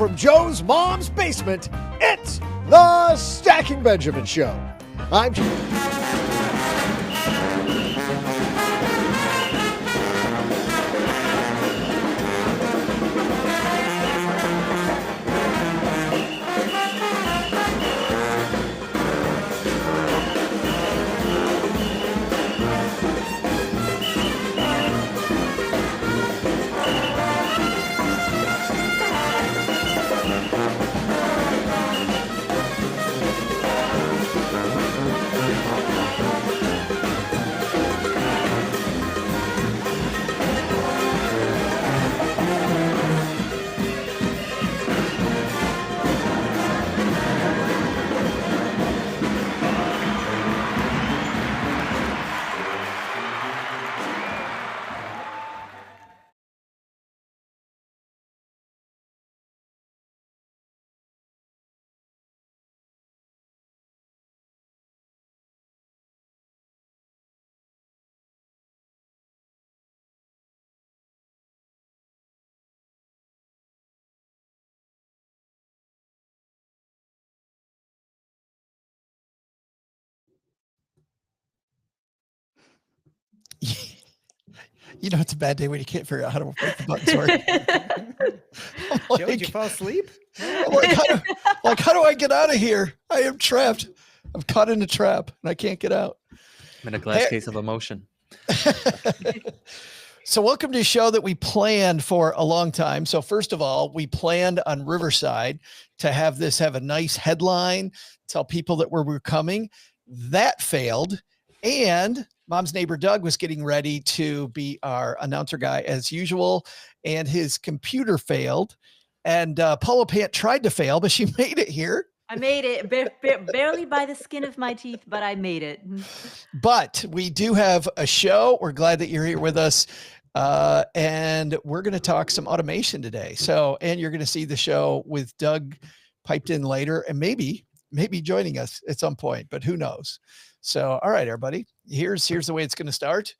from Joe's mom's basement, it's the Stacking Benjamin Show. I'm Joe. You know, it's a bad day when you can't figure out how to make the buttons work. Joe, did you fall asleep? How do I get out of here? I am trapped. I'm caught in a trap and I can't get out. I'm in a glass case of emotion. So welcome to a show that we planned for a long time. So first of all, we planned on Riverside to have this have a nice headline, tell people that we're coming. That failed. And Mom's neighbor Doug was getting ready to be our announcer guy as usual, and his computer failed. And Paula Pant tried to fail, but she made it here. I made it barely by the skin of my teeth, but I made it. But we do have a show. We're glad that you're here with us. And we're going to talk some automation today. So, and you're going to see the show with Doug piped in later and maybe joining us at some point, but who knows? So, all right, everybody, here's the way it's going to start.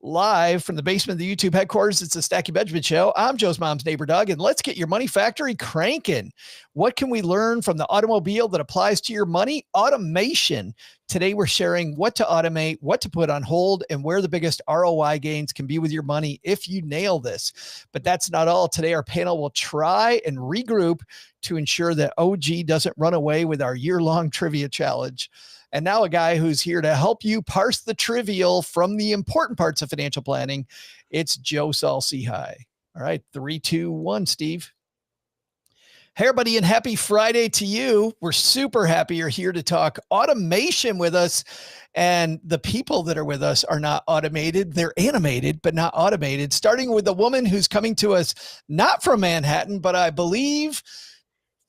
Live from the basement of the YouTube headquarters, it's the Stacking Benjamin Show. I'm Joe's mom's neighbor, Doug, and let's get your money factory cranking. What can we learn from the automobile that applies to your money? Automation. Today, we're sharing what to automate, what to put on hold, and where the biggest ROI gains can be with your money if you nail this. But that's not all. Today, our panel will try and regroup to ensure that OG doesn't run away with our year-long trivia challenge. And now a guy who's here to help you parse the trivial from the important parts of financial planning. It's Joe Saul-Sehy. All right, 3, 2, 1, Steve. Hey, everybody, and happy Friday to you. We're super happy you're here to talk automation with us. And the people that are with us are not automated. They're animated, but not automated. Starting with a woman who's coming to us, not from Manhattan, but I believe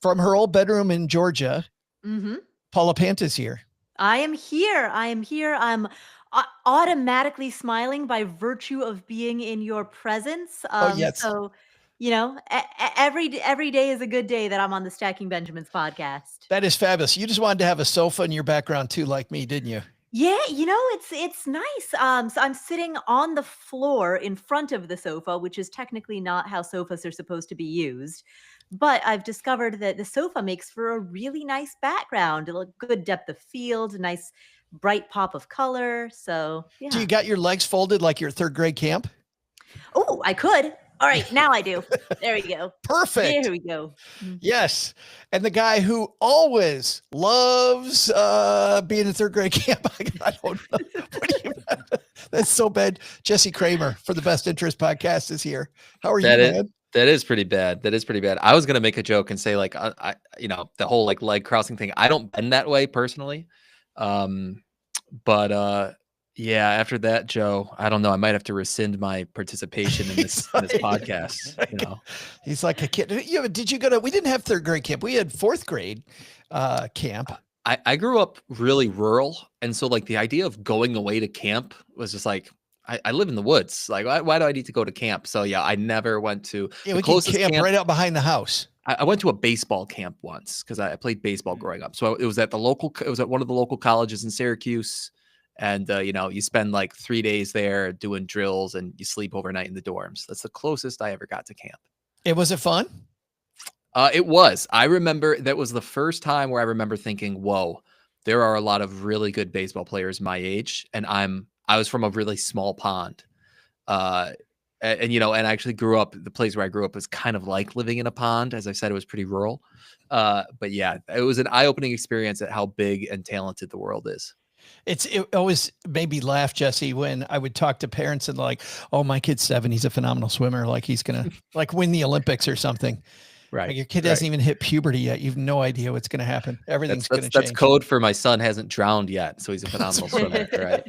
from her old bedroom in Georgia. Mm-hmm. Paula Pant is here. I am here. I'm automatically smiling by virtue of being in your presence. Yes. So, you know, every day is a good day that I'm on the Stacking Benjamins podcast. That is fabulous. You just wanted to have a sofa in your background too, like me, didn't you? Yeah, you know, it's nice. So I'm sitting on the floor in front of the sofa, which is technically not how sofas are supposed to be used. But I've discovered that the sofa makes for a really nice background, a good depth of field, a nice bright pop of color. So, yeah. Do you got your legs folded like your third grade camp? Oh, I could. All right, now I do. There we go. Perfect. There we go. Yes. And the guy who always loves being in third grade camp. I don't know. What do you, that's so bad. Jesse Cramer for the Best Interest Podcast is here. How are you, man? That is pretty bad. I was going to make a joke and say like, the whole like leg crossing thing. I don't bend that way personally. Yeah, after that, Joe, I don't know. I might have to rescind my participation in this podcast. You know, he's like a kid. Did you go to? We didn't have third grade camp. We had fourth grade camp. I grew up really rural, and so like the idea of going away to camp was just like I live in the woods. Like why do I need to go to camp? So yeah, I never went to the closest camp right out behind the house. I went to a baseball camp once because I played baseball growing up. So it was at one of the local colleges in Syracuse. And, you spend like 3 days there doing drills and you sleep overnight in the dorms. That's the closest I ever got to camp. Was it fun? It was. I remember that was the first time where I remember thinking, whoa, there are a lot of really good baseball players my age. And I was from a really small pond. And I actually grew up, the place where I grew up was kind of like living in a pond. As I said, it was pretty rural. But yeah, it was an eye-opening experience at how big and talented the world is. It always made me laugh, Jesse, when I would talk to parents and like, oh, my kid's 7. He's a phenomenal swimmer. Like he's going to like win the Olympics or something. Right. Like your kid hasn't even hit puberty yet. You've no idea what's going to happen. Everything's going to change. That's code for my son hasn't drowned yet. So he's a phenomenal swimmer. Right.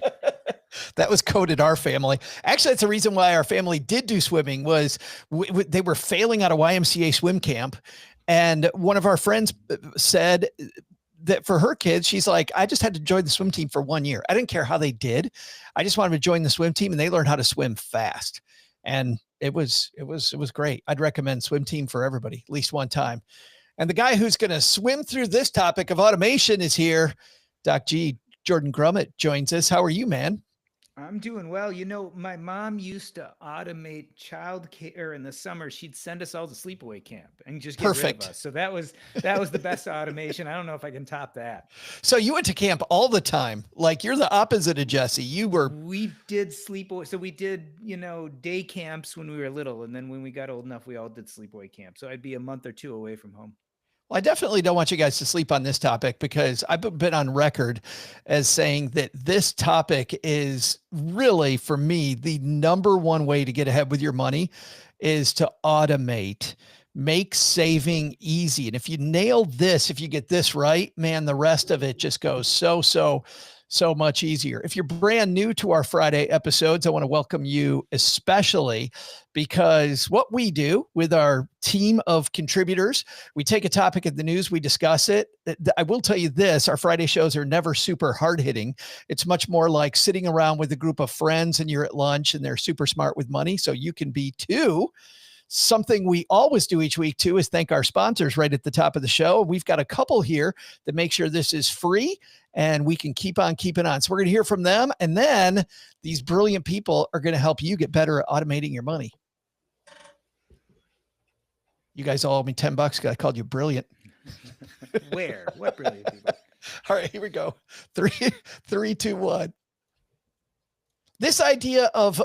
That was coded our family. Actually, that's the reason why our family did do swimming was they were failing out of YMCA swim camp. And one of our friends said that for her kids, she's like, I just had to join the swim team for 1 year. I didn't care how they did. I just wanted to join the swim team, and they learned how to swim fast. And it was great. I'd recommend swim team for everybody, at least one time. And the guy who's going to swim through this topic of automation is here. Doc G, Jordan Grumet joins us. How are you, man? I'm doing well. You know, my mom used to automate childcare in the summer. She'd send us all to sleepaway camp and just get rid of us. So that was the best automation. I don't know if I can top that. So you went to camp all the time. Like you're the opposite of Jesse. We did sleepaway. So we did, day camps when we were little. And then when we got old enough, we all did sleepaway camp. So I'd be a month or 2 away from home. Well, I definitely don't want you guys to sleep on this topic because I've been on record as saying that this topic is really, for me, the number one way to get ahead with your money is to automate, make saving easy. And if you nail this, if you get this right, man, the rest of it just goes so much easier. If you're brand new to our Friday episodes, I want to welcome you, especially because what we do with our team of contributors, we take a topic in the news, we discuss it. I will tell you this, our Friday shows are never super hard hitting. It's much more like sitting around with a group of friends and you're at lunch and they're super smart with money. So you can be too. Something we always do each week too is thank our sponsors right at the top of the show. We've got a couple here that make sure this is free and we can keep on keeping on. So we're going to hear from them. And then these brilliant people are going to help you get better at automating your money. You guys all owe me $10 because I called you brilliant. Where? What brilliant people? All right, here we go. 3, 2, 1. This idea of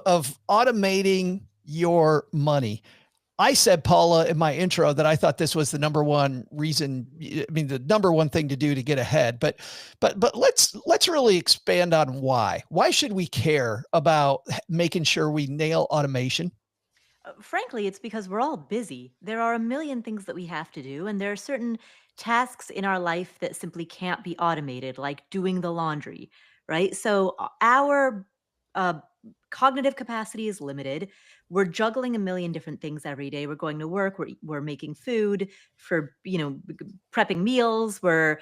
automating your money. I said, Paula, in my intro that I thought this was the number one reason, the number one thing to do to get ahead, but let's really expand on why. Why should we care about making sure we nail automation? Frankly, it's because we're all busy. There are a million things that we have to do, and there are certain tasks in our life that simply can't be automated, like doing the laundry, right? So our cognitive capacity is limited. We're juggling a million different things every day. We're going to work. We're making food for, prepping meals. We're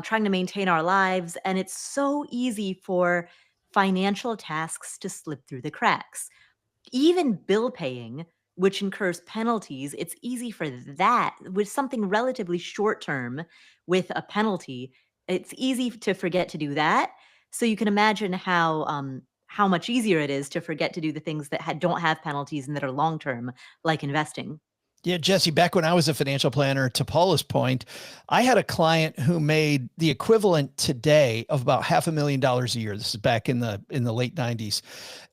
trying to maintain our lives. And it's so easy for financial tasks to slip through the cracks. Even bill paying, which incurs penalties, it's easy for that with something relatively short term with a penalty. It's easy to forget to do that. So you can imagine how much easier it is to forget to do the things that don't have penalties and that are long-term, like investing. Yeah, Jesse, back when I was a financial planner, to Paula's point, I had a client who made the equivalent today of about $500,000 a year. This is back in the late 90s.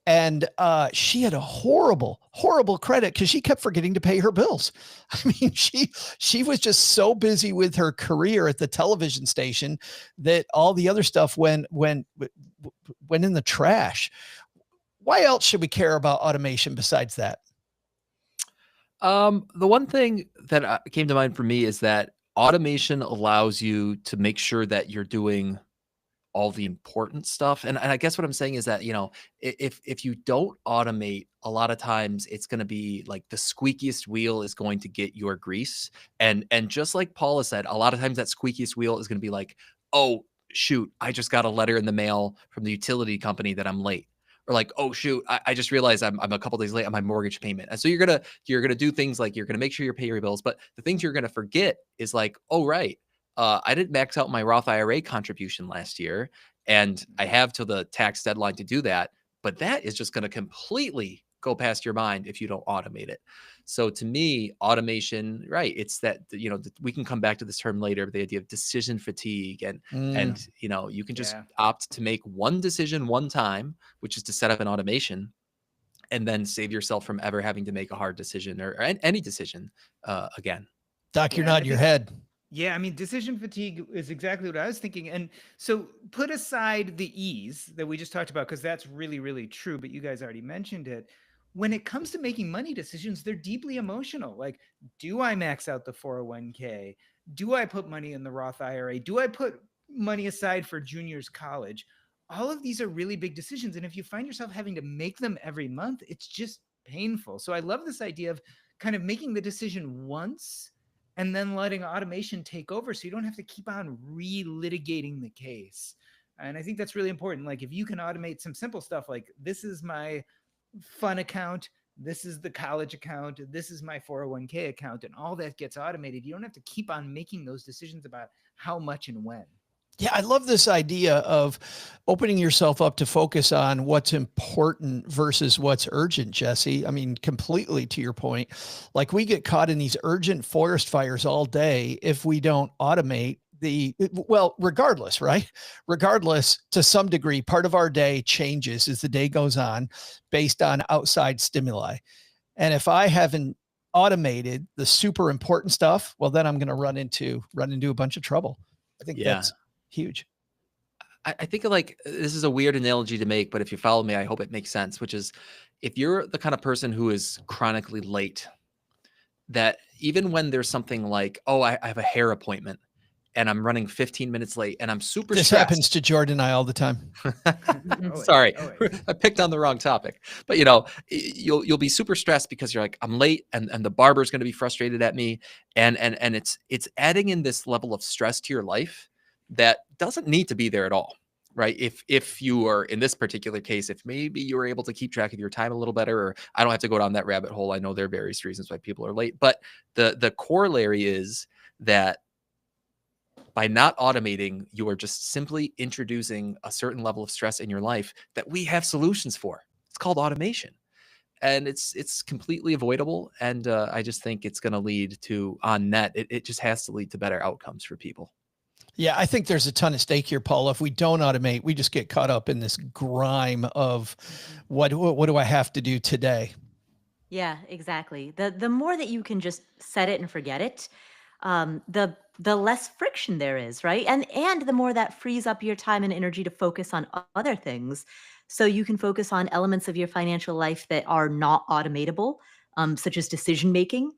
And she had a horrible credit because she kept forgetting to pay her bills. I mean, she was just so busy with her career at the television station that all the other stuff went in the trash. Why else should we care about automation besides that? The one thing that came to mind for me is that automation allows you to make sure that you're doing all the important stuff. And I guess what I'm saying is that, if you don't automate, a lot of times it's going to be like the squeakiest wheel is going to get your grease. And just like Paula said, a lot of times that squeakiest wheel is going to be like, oh, shoot, I just got a letter in the mail from the utility company that I'm late. Or like, oh shoot, I just realized I'm a couple days late on my mortgage payment. And so you're gonna do things like you're gonna make sure you pay your bills, but the things you're gonna forget is like, oh right, I didn't max out my Roth IRA contribution last year, and I have till the tax deadline to do that. But that is just gonna completely go past your mind if you don't automate it. So to me, automation, right? It's that, we can come back to this term later, the idea of decision fatigue, and you can just opt to make one decision one time, which is to set up an automation, and then save yourself from ever having to make a hard decision or any decision again. Doc, you're nodding your head. Yeah, I mean, decision fatigue is exactly what I was thinking. And so put aside the ease that we just talked about, because that's really, really true, but you guys already mentioned it. When it comes to making money decisions, they're deeply emotional. Like, do I max out the 401k? Do I put money in the Roth IRA? Do I put money aside for junior's college? All of these are really big decisions. And if you find yourself having to make them every month, it's just painful. So I love this idea of kind of making the decision once and then letting automation take over, so you don't have to keep on relitigating the case. And I think that's really important. Like, if you can automate some simple stuff, like, this is my fun account, this is the college account, this is my 401k account, and all that gets automated, you don't have to keep on making those decisions about how much and when. Yeah, I love this idea of opening yourself up to focus on what's important versus what's urgent, Jesse. I mean, completely to your point. Like, we get caught in these urgent forest fires all day if we don't automate regardless, right? Regardless, to some degree, part of our day changes as the day goes on based on outside stimuli. And if I haven't automated the super important stuff, well, then I'm going to run into a bunch of trouble. I think that's huge. I think, like, this is a weird analogy to make, but if you follow me, I hope it makes sense, which is, if you're the kind of person who is chronically late, that even when there's something like, oh, I have a hair appointment and I'm running 15 minutes late and I'm super stressed. This happens to Jordan and I all the time. Sorry, I picked on the wrong topic. But you'll be super stressed because you're like, I'm late, and the barber's going to be frustrated at me, and it's adding in this level of stress to your life that doesn't need to be there at all, right? If you are, in this particular case, if maybe you were able to keep track of your time a little better, or I don't have to go down that rabbit hole. I know there are various reasons why people are late, but the corollary is that by not automating, you are just simply introducing a certain level of stress in your life that we have solutions for. It's called automation. And it's completely avoidable. And I just think it's going to lead to, on net, it just has to lead to better outcomes for people. Yeah, I think there's a ton of stake here, Paula. If we don't automate, we just get caught up in this grime of what do I have to do today? Yeah, exactly. The more that you can just set it and forget it, the less friction there is, right? And the more that frees up your time and energy to focus on other things. So you can focus on elements of your financial life that are not automatable, such as decision making.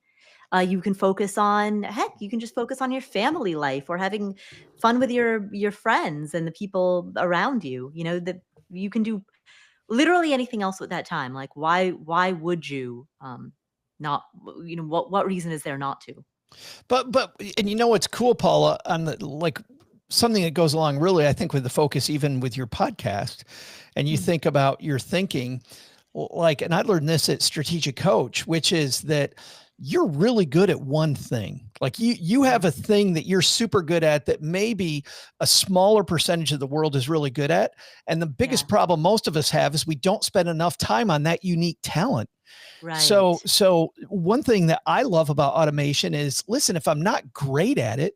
You can focus on, you can just focus on your family life or having fun with your friends and the people around you. That you can do literally anything else with that time. Like, why would you not? What reason is there not to? But what's cool, Paula, on something that goes along really, I think, with the focus, even with your podcast, and you think about your thinking, and I learned this at Strategic Coach, which is that you're really good at one thing. Like, you have a thing that you're super good at that maybe a smaller percentage of the world is really good at. And the biggest problem most of us have is we don't spend enough time on that unique talent. Right. So one thing that I love about automation is, listen, if I'm not great at it,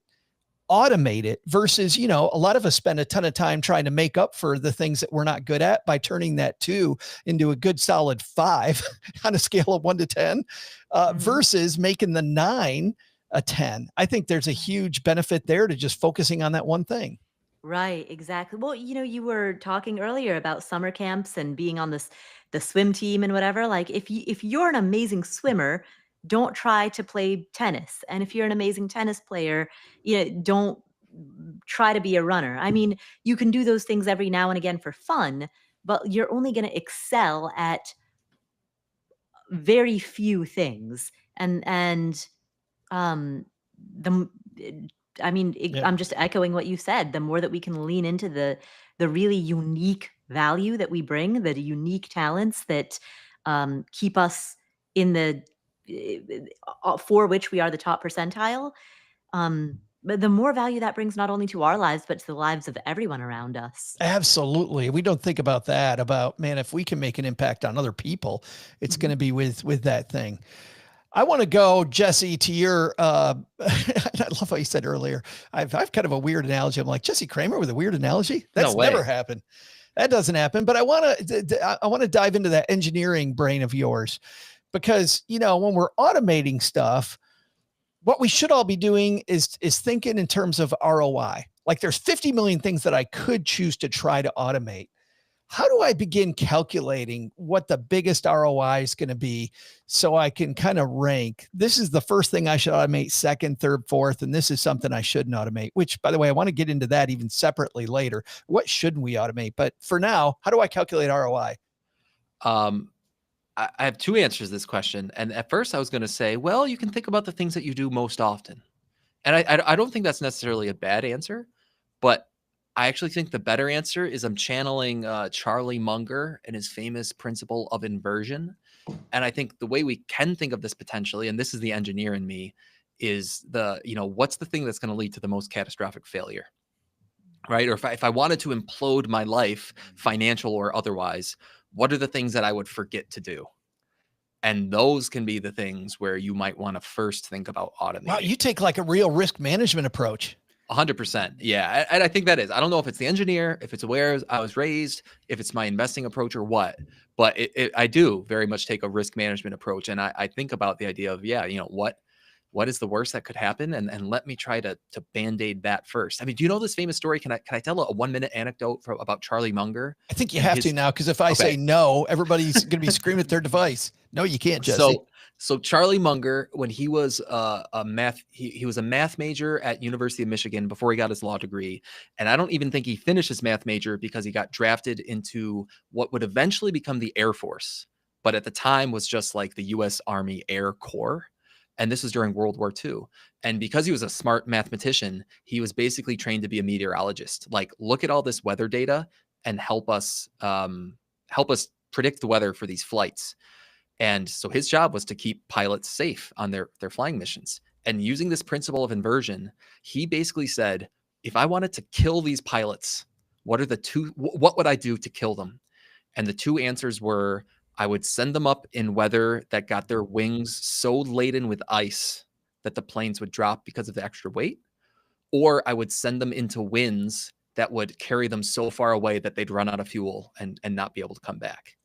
automate it, versus, a lot of us spend a ton of time trying to make up for the things that we're not good at by turning that 2 into a good solid 5 on a scale of 1 to 10, versus making the 9 a 10. I think there's a huge benefit there to just focusing on that one thing. Right, exactly. Well, you were talking earlier about summer camps and being on the swim team and whatever. Like, if you're an amazing swimmer, don't try to play tennis. And if you're an amazing tennis player, don't try to be a runner. I mean, you can do those things every now and again for fun, but you're only going to excel at very few things. I'm just echoing what you said. The more that we can lean into the really unique value that we bring, the unique talents that keep us in the for which we are the top percentile, but the more value that brings not only to our lives, but to the lives of everyone around us. Absolutely. We don't think about that, about, man, if we can make an impact on other people, it's going to be with that thing. I want to go, Jesse, to your, I love what you said earlier. I've kind of a weird analogy. I'm like, Jesse Cramer with a weird analogy? That's never happened. That doesn't happen. But I want to dive into that engineering brain of yours, because, you know, when we're automating stuff, what we should all be doing is thinking in terms of ROI. Like, there's 50 million things that I could choose to try to automate. How do I begin calculating what the biggest ROI is going to be, so I can kind of rank, this is the first thing I should automate, second, third, fourth, and this is something I shouldn't automate, which, by the way, I want to get into that even separately later. What shouldn't we automate? But for now, how do I calculate ROI? I have two answers to this question. And at first I was going to say, well, you can think about the things that you do most often. And I don't think that's necessarily a bad answer, but I actually think the better answer is I'm channeling Charlie Munger and his famous principle of inversion. And I think the way we can think of this potentially, and this is the engineer in me, is what's the thing that's going to lead to the most catastrophic failure, right? Or if I wanted to implode my life, financial or otherwise, what are the things that I would forget to do? And those can be the things where you might want to first think about automating. Wow, you take like a real risk management approach. 100%. Yeah. And I think that is, I don't know if it's the engineer, if it's where I was raised, if it's my investing approach or what, but I do very much take a risk management approach. And I think about the idea of, what is the worst that could happen? And let me try to Band-Aid that first. I mean, do you know this famous story? Can I tell a 1-minute anecdote about Charlie Munger? I think you have to now, because if I say no, everybody's going to be screaming at their device. No, you can't, Jesse. So Charlie Munger, when he was he was a math major at University of Michigan before he got his law degree. And I don't even think he finished his math major because he got drafted into what would eventually become the Air Force, but at the time was just like the U.S. Army Air Corps. And this was during World War II. And because he was a smart mathematician, he was basically trained to be a meteorologist. Like, look at all this weather data and help us predict the weather for these flights. And so his job was to keep pilots safe on their flying missions. And using this principle of inversion, he basically said, if I wanted to kill these pilots, what would I do to kill them? And the two answers were, I would send them up in weather that got their wings so laden with ice that the planes would drop because of the extra weight, or I would send them into winds that would carry them so far away that they'd run out of fuel and not be able to come back.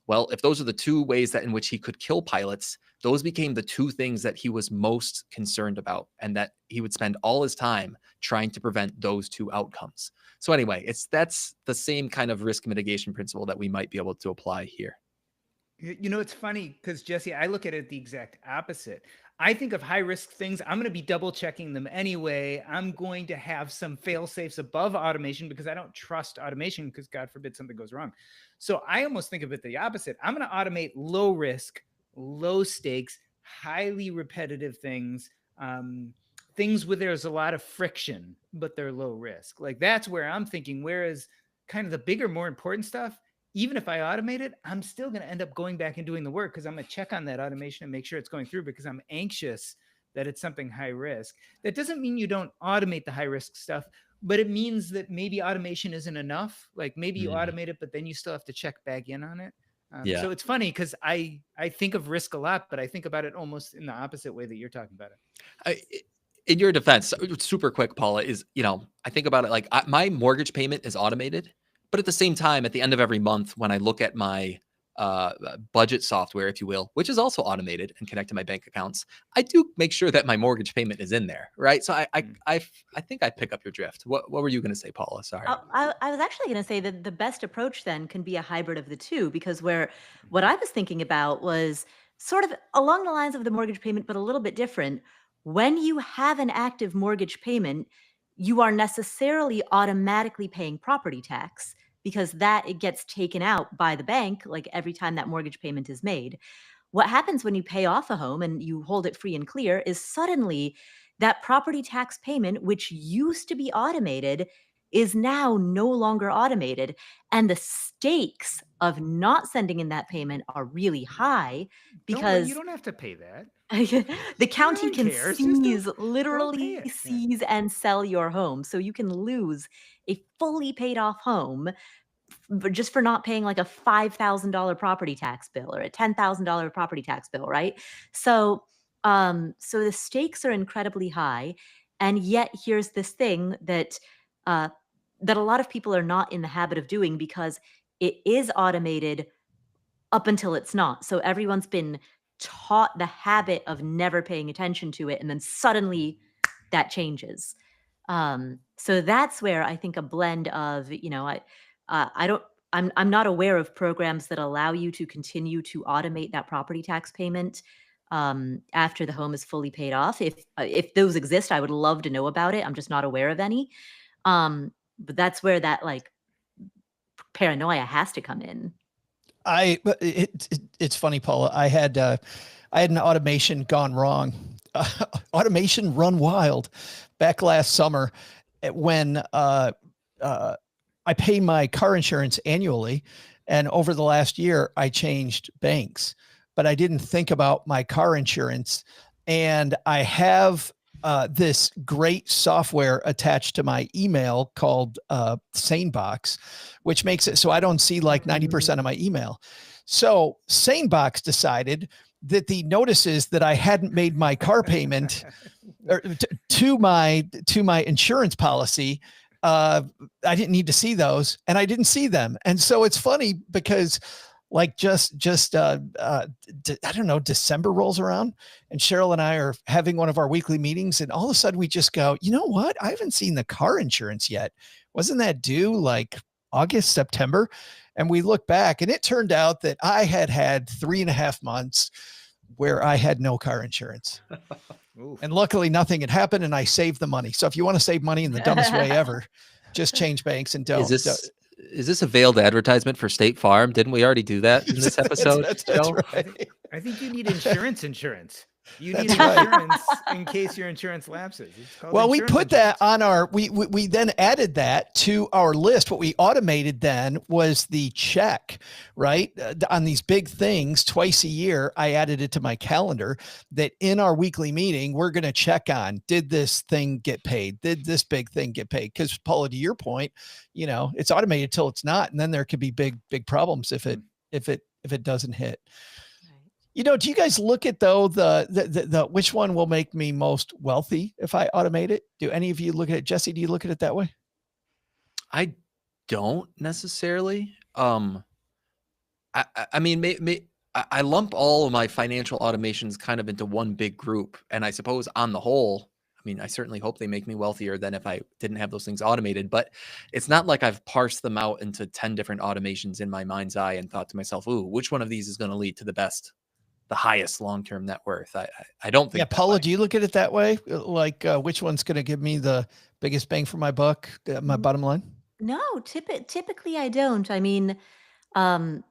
Well, if those are the two ways in which he could kill pilots, those became the two things that he was most concerned about, and that he would spend all his time trying to prevent those two outcomes. So anyway, that's the same kind of risk mitigation principle that we might be able to apply here. You know, it's funny because, Jesse, I look at it the exact opposite. I think of high risk things, I'm going to be double checking them anyway. I'm going to have some fail safes above automation because I don't trust automation because, God forbid, something goes wrong. So I almost think of it the opposite. I'm going to automate low risk, low stakes, highly repetitive things, things where there's a lot of friction, but they're low risk. Like, that's where I'm thinking. Whereas kind of the bigger, more important stuff, even if I automate it, I'm still going to end up going back and doing the work because I'm going to check on that automation and make sure it's going through because I'm anxious that it's something high risk. That doesn't mean you don't automate the high risk stuff, but it means that maybe automation isn't enough. Like, maybe you automate it, but then you still have to check back in on it. So it's funny because I think of risk a lot, but I think about it almost in the opposite way that you're talking about it. In your defense, super quick, Paula, is, I think about it like my mortgage payment is automated. But at the same time, at the end of every month, when I look at my budget software, if you will, which is also automated and connect to my bank accounts, I do make sure that my mortgage payment is in there, right? So I think I pick up your drift. What were you going to say, Paula? Sorry. I was actually going to say that the best approach then can be a hybrid of the two, because what I was thinking about was sort of along the lines of the mortgage payment, but a little bit different. When you have an active mortgage payment, you are necessarily automatically paying property tax, because it gets taken out by the bank like every time that mortgage payment is made. What happens when you pay off a home and you hold it free and clear is suddenly that property tax payment, which used to be automated, is now no longer automated. And the stakes of not sending in that payment are really high because you don't have to pay that. the county can seize, Don't literally pay it. seize and sell your home. So you can lose a fully paid off home just for not paying like a $5,000 property tax bill or a $10,000 property tax bill, right? So, so the stakes are incredibly high, and yet here's this thing that that a lot of people are not in the habit of doing because it is automated up until it's not. So everyone's been taught the habit of never paying attention to it, and then suddenly that changes. So that's where I think a blend of, I'm not aware of programs that allow you to continue to automate that property tax payment after the home is fully paid off. If those exist, I would love to know about it. I'm just not aware of any. But that's where that like paranoia has to come in. It's funny, Paula. I had an automation gone wrong. Automation run wild back last summer when I pay my car insurance annually, and over the last year I changed banks, but I didn't think about my car insurance. And I have this great software attached to my email called SaneBox, which makes it so I don't see like 90% of my email. So SaneBox decided that the notices that I hadn't made my car payment to my insurance policy, I didn't need to see those, and I didn't see them. And so it's funny because like I don't know, December rolls around and Cheryl and I are having one of our weekly meetings, and all of a sudden we just go, you know what? I haven't seen the car insurance yet. Wasn't that due like August, September? And we look back, and it turned out that I had 3.5 months where I had no car insurance. And luckily nothing had happened, and I saved the money. So if you want to save money in the dumbest way ever, just change banks and don't. Is this a veiled advertisement for State Farm? Didn't we already do that in this episode? That's right. I think you need insurance. You need insurance in case your insurance lapses. Well, we put that on our, we then added that to our list. What we automated then was the check, right? On these big things twice a year, I added it to my calendar that in our weekly meeting, we're going to check on, did this thing get paid? Did this big thing get paid? Because Paula, to your point, it's automated till it's not. And then there could be big problems if it doesn't hit. Do you guys look at though the which one will make me most wealthy if I automate it? Do any of you look at it? Jesse, do you look at it that way? I don't necessarily. I mean, I lump all of my financial automations kind of into one big group, and I suppose on the whole, I mean, I certainly hope they make me wealthier than if I didn't have those things automated. But it's not like I've parsed them out into 10 different automations in my mind's eye and thought to myself, "Ooh, which one of these is going to lead to the highest long-term net worth?" I don't think. Yeah, Paula, do you look at it that way? Like, which one's going to give me the biggest bang for my buck, my bottom line? No, typically I don't. I mean, I'm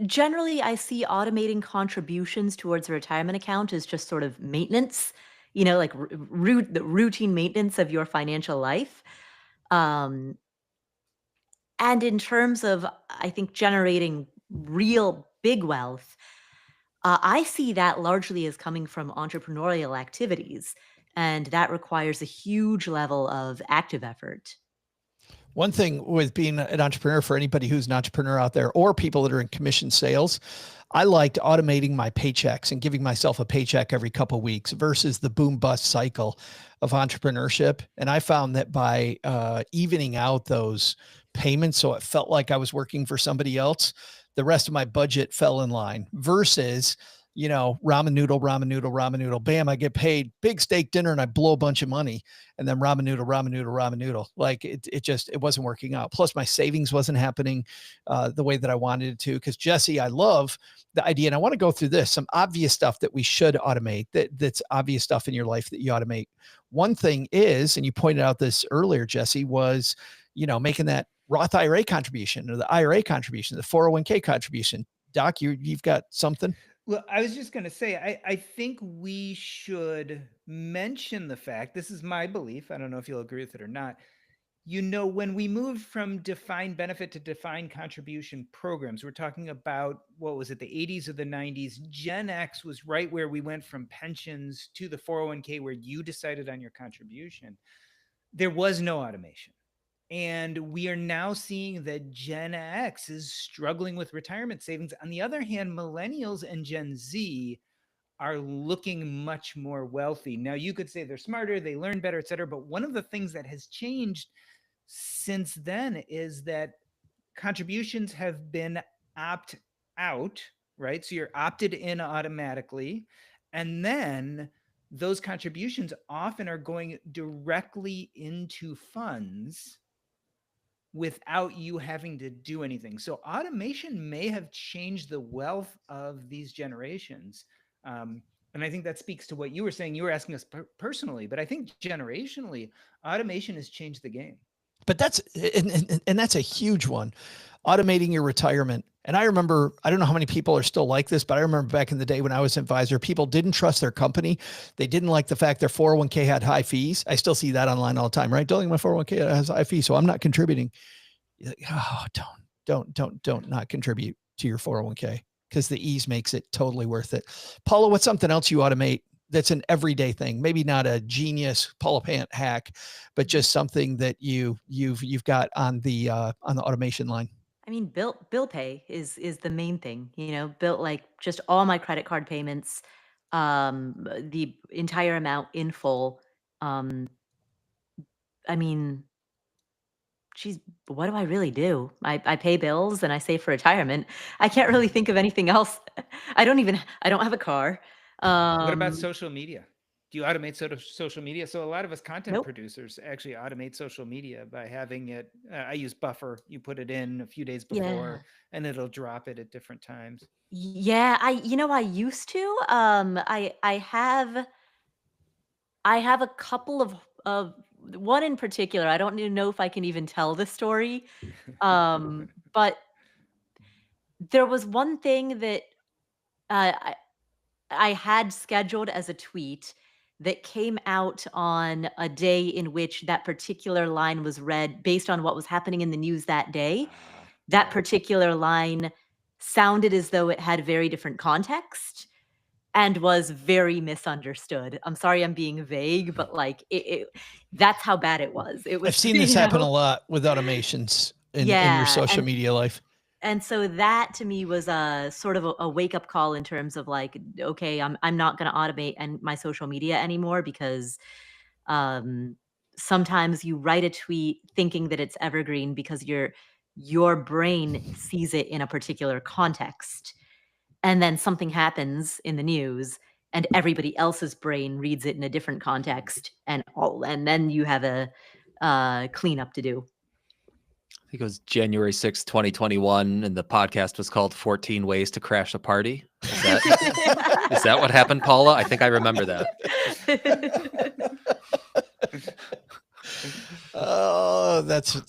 generally I see automating contributions towards a retirement account as just sort of maintenance, like the routine maintenance of your financial life. And in terms of, I think, generating real big wealth, I see that largely as coming from entrepreneurial activities, and that requires a huge level of active effort. One thing with being an entrepreneur, for anybody who's an entrepreneur out there or people that are in commission sales, I liked automating my paychecks and giving myself a paycheck every couple of weeks versus the boom bust cycle of entrepreneurship. And I found that by evening out those payments, so it felt like I was working for somebody else, the rest of my budget fell in line versus, ramen noodle, bam, I get paid big steak dinner and I blow a bunch of money, and then ramen noodle. Like it wasn't working out. Plus my savings wasn't happening the way that I wanted it to. Because Jesse, I love the idea, and I want to go through this, some obvious stuff that we should automate, that's obvious stuff in your life that you automate. One thing is, and you pointed out this earlier, Jesse, was, making that Roth IRA contribution or the IRA contribution, the 401k contribution. Doc, you've got something? Well, I was just going to say, I think we should mention the fact, this is my belief, I don't know if you'll agree with it or not. When we moved from defined benefit to defined contribution programs, we're talking about, what was it, the 80s or the 90s? Gen X was right where we went from pensions to the 401k, where you decided on your contribution. There was no automation. And we are now seeing that Gen X is struggling with retirement savings. On the other hand, millennials and Gen Z are looking much more wealthy. Now, you could say they're smarter, they learn better, et cetera. But one of the things that has changed since then is that contributions have been opt out, right? So you're opted in automatically. And then those contributions often are going directly into funds without you having to do anything. So automation may have changed the wealth of these generations. And I think that speaks to what you were saying. You were asking us personally, but I think generationally, automation has changed the game. But that's a huge one, automating your retirement. And I remember, I don't know how many people are still like this, but I remember back in the day when I was an advisor, people didn't trust their company. They didn't like the fact their 401k had high fees. I still see that online all the time, right? Don't think my 401k has high fees, so I'm not contributing. You're like, oh, don't not contribute to your 401k, because the ease makes it totally worth it. Paula, what's something else you automate that's an everyday thing? Maybe not a genius Paula Pant hack, but just something that you've got on the automation line. I mean, bill pay is the main thing, bill, like just all my credit card payments, the entire amount in full. I mean, what do I really do? I pay bills and I save for retirement. I can't really think of anything else. I don't have a car. What about social media? Do you automate social media? So a lot of us content producers actually automate social media by having it. I use Buffer. You put it in a few days before, and it'll drop it at different times. Yeah, I used to. I have a couple of one in particular. I don't even know if I can even tell the story. But there was one thing that I had scheduled as a tweet that came out on a day in which that particular line was read based on what was happening in the news that day. That particular line sounded as though it had very different context and was very misunderstood. I'm sorry I'm being vague, but like that's how bad it was. It was. I've seen this happen a lot with automations in your social media life. And so that to me was a sort of a wake-up call in terms of like, okay, I'm not going to automate my social media anymore, because sometimes you write a tweet thinking that it's evergreen because your brain sees it in a particular context. And then something happens in the news and everybody else's brain reads it in a different context, and then you have a cleanup to do. I think it was January 6th, 2021, and the podcast was called 14 Ways to Crash a Party. Is that what happened, Paula? I think I remember that. Oh, that's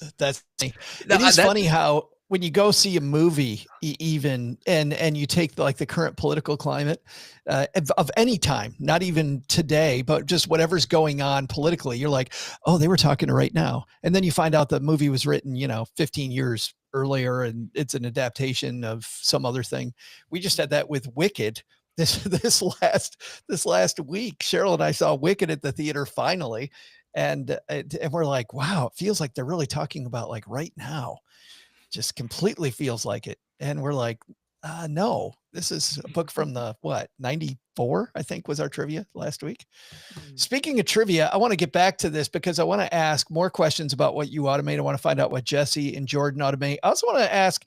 funny. It is funny how when you go see a movie, even and you take like the current political climate of any time, not even today, but just whatever's going on politically, you're like, oh, they were talking right now. And then you find out the movie was written, 15 years earlier, and it's an adaptation of some other thing. We just had that with Wicked this last week. Cheryl and I saw Wicked at the theater finally. And we're like, wow, it feels like they're really talking about like right now. Just completely feels like it. And we're like, no, this is a book from the 94, I think was our trivia last week. Speaking of trivia, I want to get back to this because I want to ask more questions about what you automate. I want to find out what Jesse and Jordan automate. I also want to ask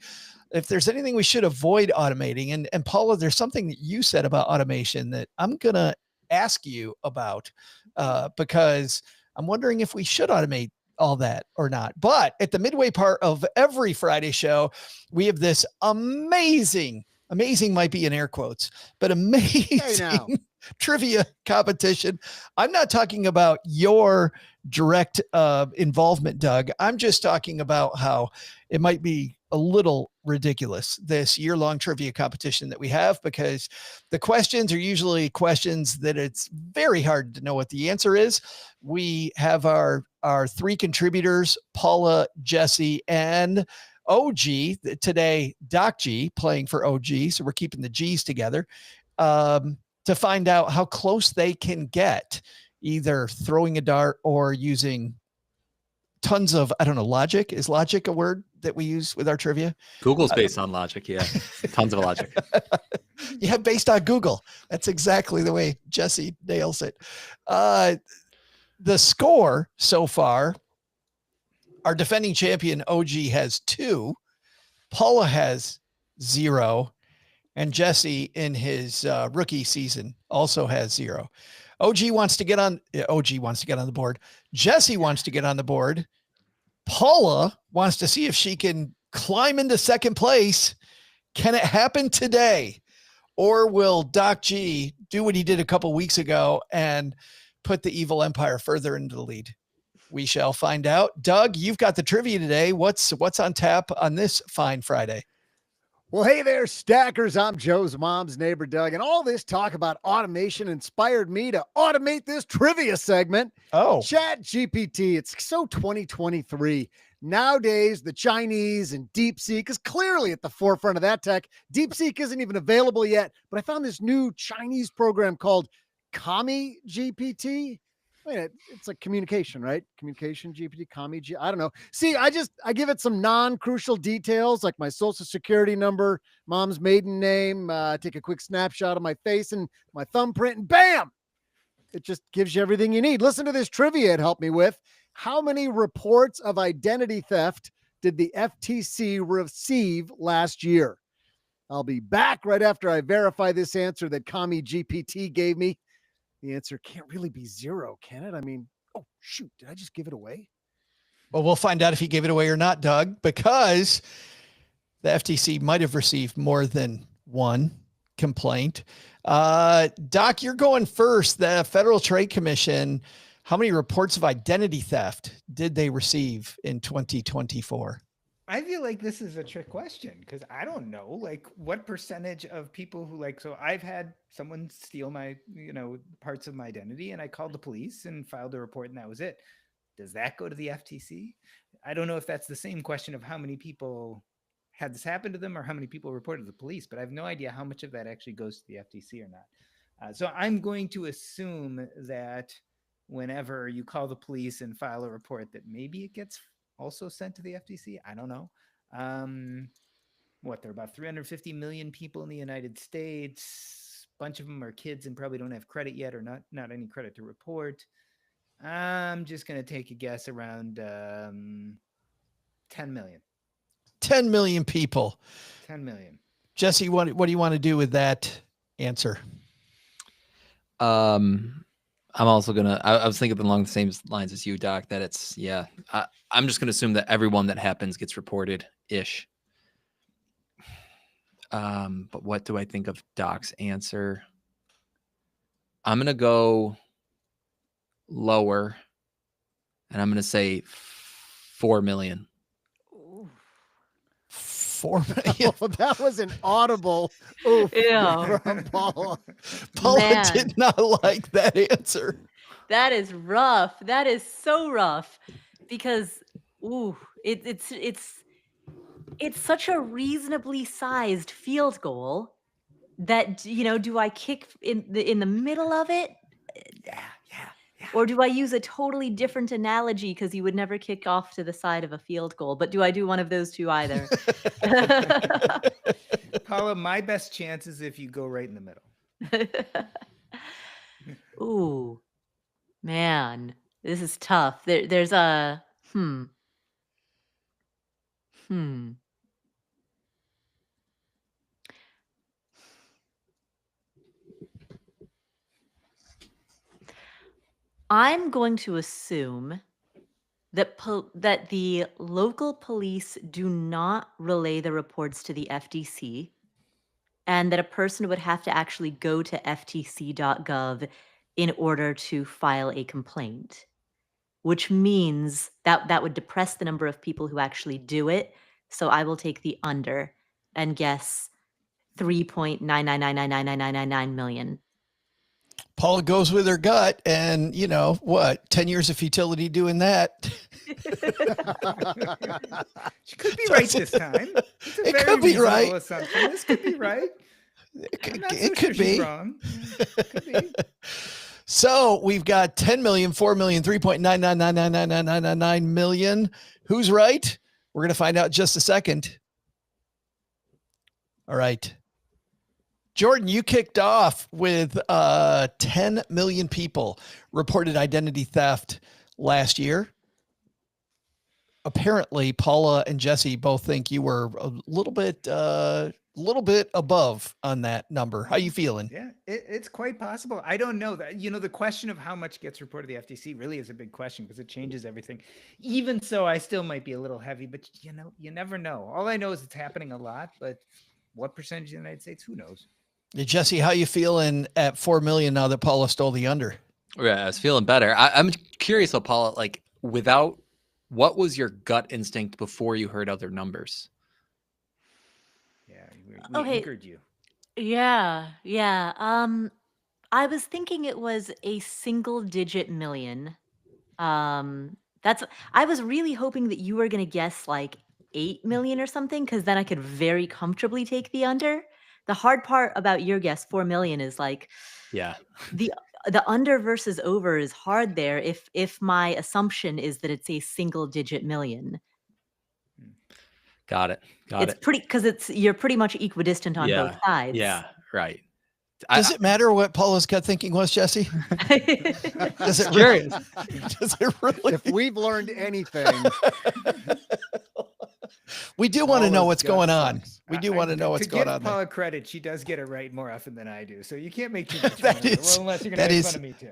if there's anything we should avoid automating. And Paula, there's something that you said about automation that I'm going to ask you about because I'm wondering if we should automate all that or not. But at the midway part of every Friday show, we have this amazing might be in air quotes, but amazing trivia competition. I'm not talking about your direct involvement, Doug. I'm just talking about how it might be a little ridiculous, this year-long trivia competition that we have, because the questions are usually questions that it's very hard to know what the answer is. We have our three contributors, Paula, Jesse, and OG. Today, Doc G playing for OG. So we're keeping the G's together to find out how close they can get, either throwing a dart or using tons of, I don't know, logic. Is logic a word that we use with our trivia? Google's based on logic. Yeah. Tons of logic. Yeah, based on Google. That's exactly the way Jesse nails it. The score so far, our defending champion OG has 2, Paula has 0, and Jesse in his rookie season also has 0. OG wants to get on the board. Jesse wants to get on the board. Paula wants to see if she can climb into second place. Can it happen today? Or will Doc G do what he did a couple weeks ago and put the evil empire further into the lead? We shall find out. Doug, you've got the trivia today. What's on tap on this fine Friday? Well, hey there, stackers. I'm Joe's mom's neighbor, Doug, and all this talk about automation inspired me to automate this trivia segment. Oh, ChatGPT. It's so 2023. Nowadays, the Chinese and DeepSeek is clearly at the forefront of that tech. DeepSeek isn't even available yet, but I found this new Chinese program called Kami GPT. I mean, it's like communication, right? Communication GPT, Kami G. I don't know. See, I give it some non-crucial details like my social security number, mom's maiden name, take a quick snapshot of my face and my thumbprint, and bam! It just gives you everything you need. Listen to this trivia it helped me with. How many reports of identity theft did the FTC receive last year? I'll be back right after I verify this answer that Kami GPT gave me. The answer can't really be 0, can it? I mean, oh, shoot. Did I just give it away? Well, we'll find out if he gave it away or not, Doug, because the FTC might have received more than one complaint. Doc, you're going first. The Federal Trade Commission, how many reports of identity theft did they receive in 2024? I feel like this is a trick question because I don't know, like, what percentage of people who, like, so I've had someone steal my, parts of my identity, and I called the police and filed a report, and that was it. Does that go to the FTC? I don't know if that's the same question of how many people had this happen to them or how many people reported to the police, but I have no idea how much of that actually goes to the FTC or not. So I'm going to assume that whenever you call the police and file a report, that maybe it gets also sent to the FTC. I don't know. There are about 350 million people in the United States. A bunch of them are kids and probably don't have credit yet, or not any credit to report. I'm just going to take a guess around 10 million. 10 million people. 10 million. Jesse, what do you want to do with that answer? I'm also going to, I was thinking along the same lines as you, Doc, that it's, I'm just going to assume that everyone that happens gets reported-ish. But what do I think of Doc's answer? I'm going to go lower, and I'm going to say 4 million. 4 million. Oh, that was an audible oof from Paula. Paula did not like that answer. That is rough. That is so rough because it's such a reasonably sized field goal that, do I kick in the middle of it? Yeah. Or do I use a totally different analogy because you would never kick off to the side of a field goal? But do I do one of those two either? Paula, my best chance is if you go right in the middle. Ooh, man, this is tough. There's a I'm going to assume that that the local police do not relay the reports to the FTC, and that a person would have to actually go to ftc.gov in order to file a complaint, which means that would depress the number of people who actually do it. So I will take the under and guess 3.999999999 million. Paula goes with her gut, and 10 years of futility doing that. She could be right this time. It's a It very could be reasonable right. assumption. This could be right. It could be wrong. It could be. So we've got 10 million, 4 million, 3.9999999 million. Who's right? We're going to find out in just a second. All right. Jordan, you kicked off with 10 million people reported identity theft last year. Apparently, Paula and Jesse both think you were a little bit above on that number. How you feeling? Yeah, it's quite possible. I don't know that. The question of how much gets reported to the FTC really is a big question because it changes everything. Even so, I still might be a little heavy, but you never know. All I know is it's happening a lot, but what percentage of the United States? Who knows? Hey, Jesse, how you feeling at 4 million now that Paula stole the under? Yeah, I was feeling better. I'm curious though, Paula, like what was your gut instinct before you heard other numbers? Yeah, we anchored you. Yeah. I was thinking it was a single-digit million. I was really hoping that you were going to guess like 8 million or something, because then I could very comfortably take the under. The hard part about your guess, 4 million, is like, Yeah, the under versus over is hard there if my assumption is that it's a single-digit million. got it. It's pretty, because you're pretty much equidistant on both sides. Yeah, right. Does it matter what Paula's gut thinking was, Jesse? Does it Really? Does it really? If we've learned anything, We do want to know what's going on. sucks. We do want to know what's going on To give Paula there. credit, she does get it right more often than I do. So you can't make too much That fun of her. is- Well, unless you're that going to make is- fun of me too.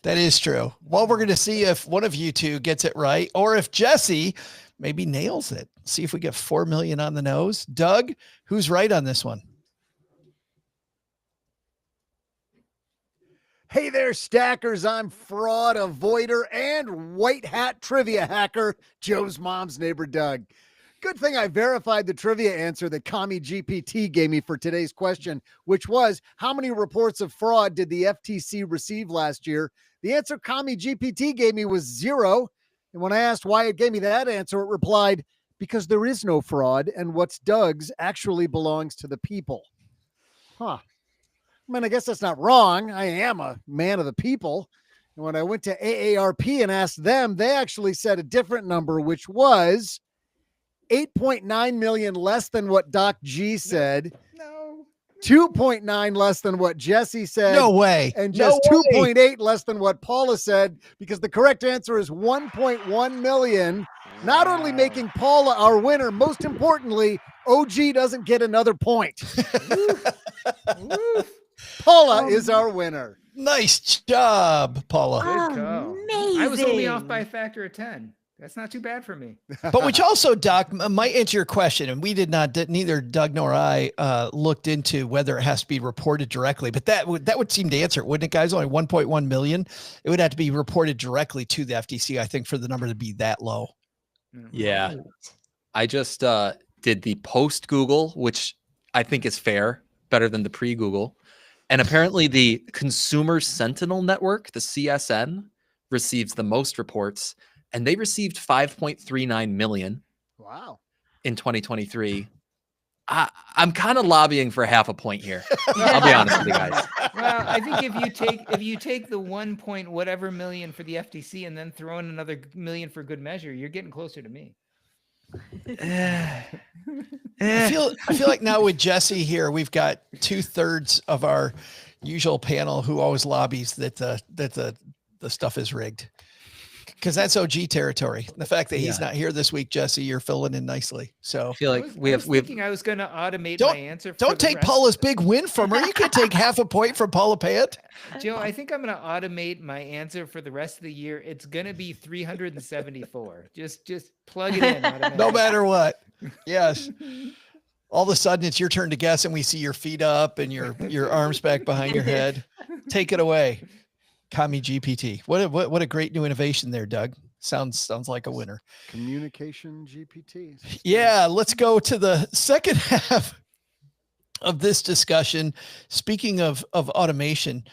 That is true. Well, we're going to see if one of you two gets it right, or if Jesse maybe nails it. See if we get 4 million on the nose. Doug, who's right on this one? Hey there, stackers. I'm fraud avoider and white hat trivia hacker, Joe's mom's neighbor, Doug. Good thing I verified the trivia answer that Kami GPT gave me for today's question, which was, how many reports of fraud did the FTC receive last year? The answer Kami GPT gave me was 0. And when I asked why it gave me that answer, it replied, because there is no fraud, and what's Doug's actually belongs to the people. Huh. I mean, I guess that's not wrong. I am a man of the people. And when I went to AARP and asked them, they actually said a different number, which was 8.9 million less than what Doc G said. No. 2.9 less than what Jesse said. No way. And just No way. 2.8 less than what Paula said, because the correct answer is 1.1 million. Not only making Paula our winner, most importantly, OG doesn't get another point. Paula is our winner. Nice job, Paula. Good call. Amazing. I was only off by a factor of 10. That's not too bad for me. But which also, Doc, might answer your question. And we did not, neither Doug nor I looked into whether it has to be reported directly. But that would seem to answer it, wouldn't it, guys? Only 1.1 million. It would have to be reported directly to the FTC, I think, for the number to be that low. Yeah. I just did the post Google, which I think is fair, better than the pre Google. And apparently the Consumer Sentinel Network, the CSN, receives the most reports, and they received 5.39 million. Wow. In 2023. I'm kind of lobbying for half a point here. I'll be honest with you guys. Well, I think if you take the 1 point whatever million for the FTC and then throw in another million for good measure, you're getting closer to me. I feel like now with Jesse here, we've got 2/3 of our usual panel who always lobbies that the stuff is rigged, because that's OG territory. The fact that he's not here this week, Jesse, you're filling in nicely. So I feel like we have I was going to automate my answer. Don't take Paula's big win from her. You could take half a point from Paula Pant. Joe, I think I'm going to automate my answer for the rest of the year. It's going to be 374. Just plug it in. No matter what. Yes. All of a sudden it's your turn to guess, and we see your feet up and your arms back behind your head. Take it away. Kami GPT. What a great new innovation there, Doug. Sounds like a winner. Communication GPT. Yeah, let's go to the second half of this discussion. Speaking of automation,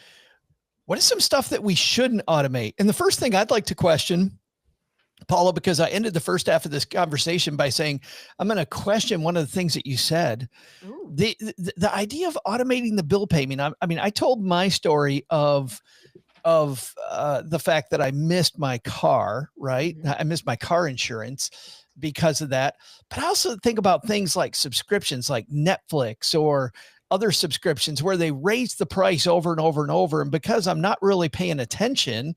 what is some stuff that we shouldn't automate? And the first thing I'd like to question, Paula, because I ended the first half of this conversation by saying, I'm going to question one of the things that you said. The idea of automating the bill payment. I mean, I told my story of the fact that I missed my car, right? I missed my car insurance because of that. But I also think about things like subscriptions like Netflix or other subscriptions where they raise the price over and over and over. And because I'm not really paying attention,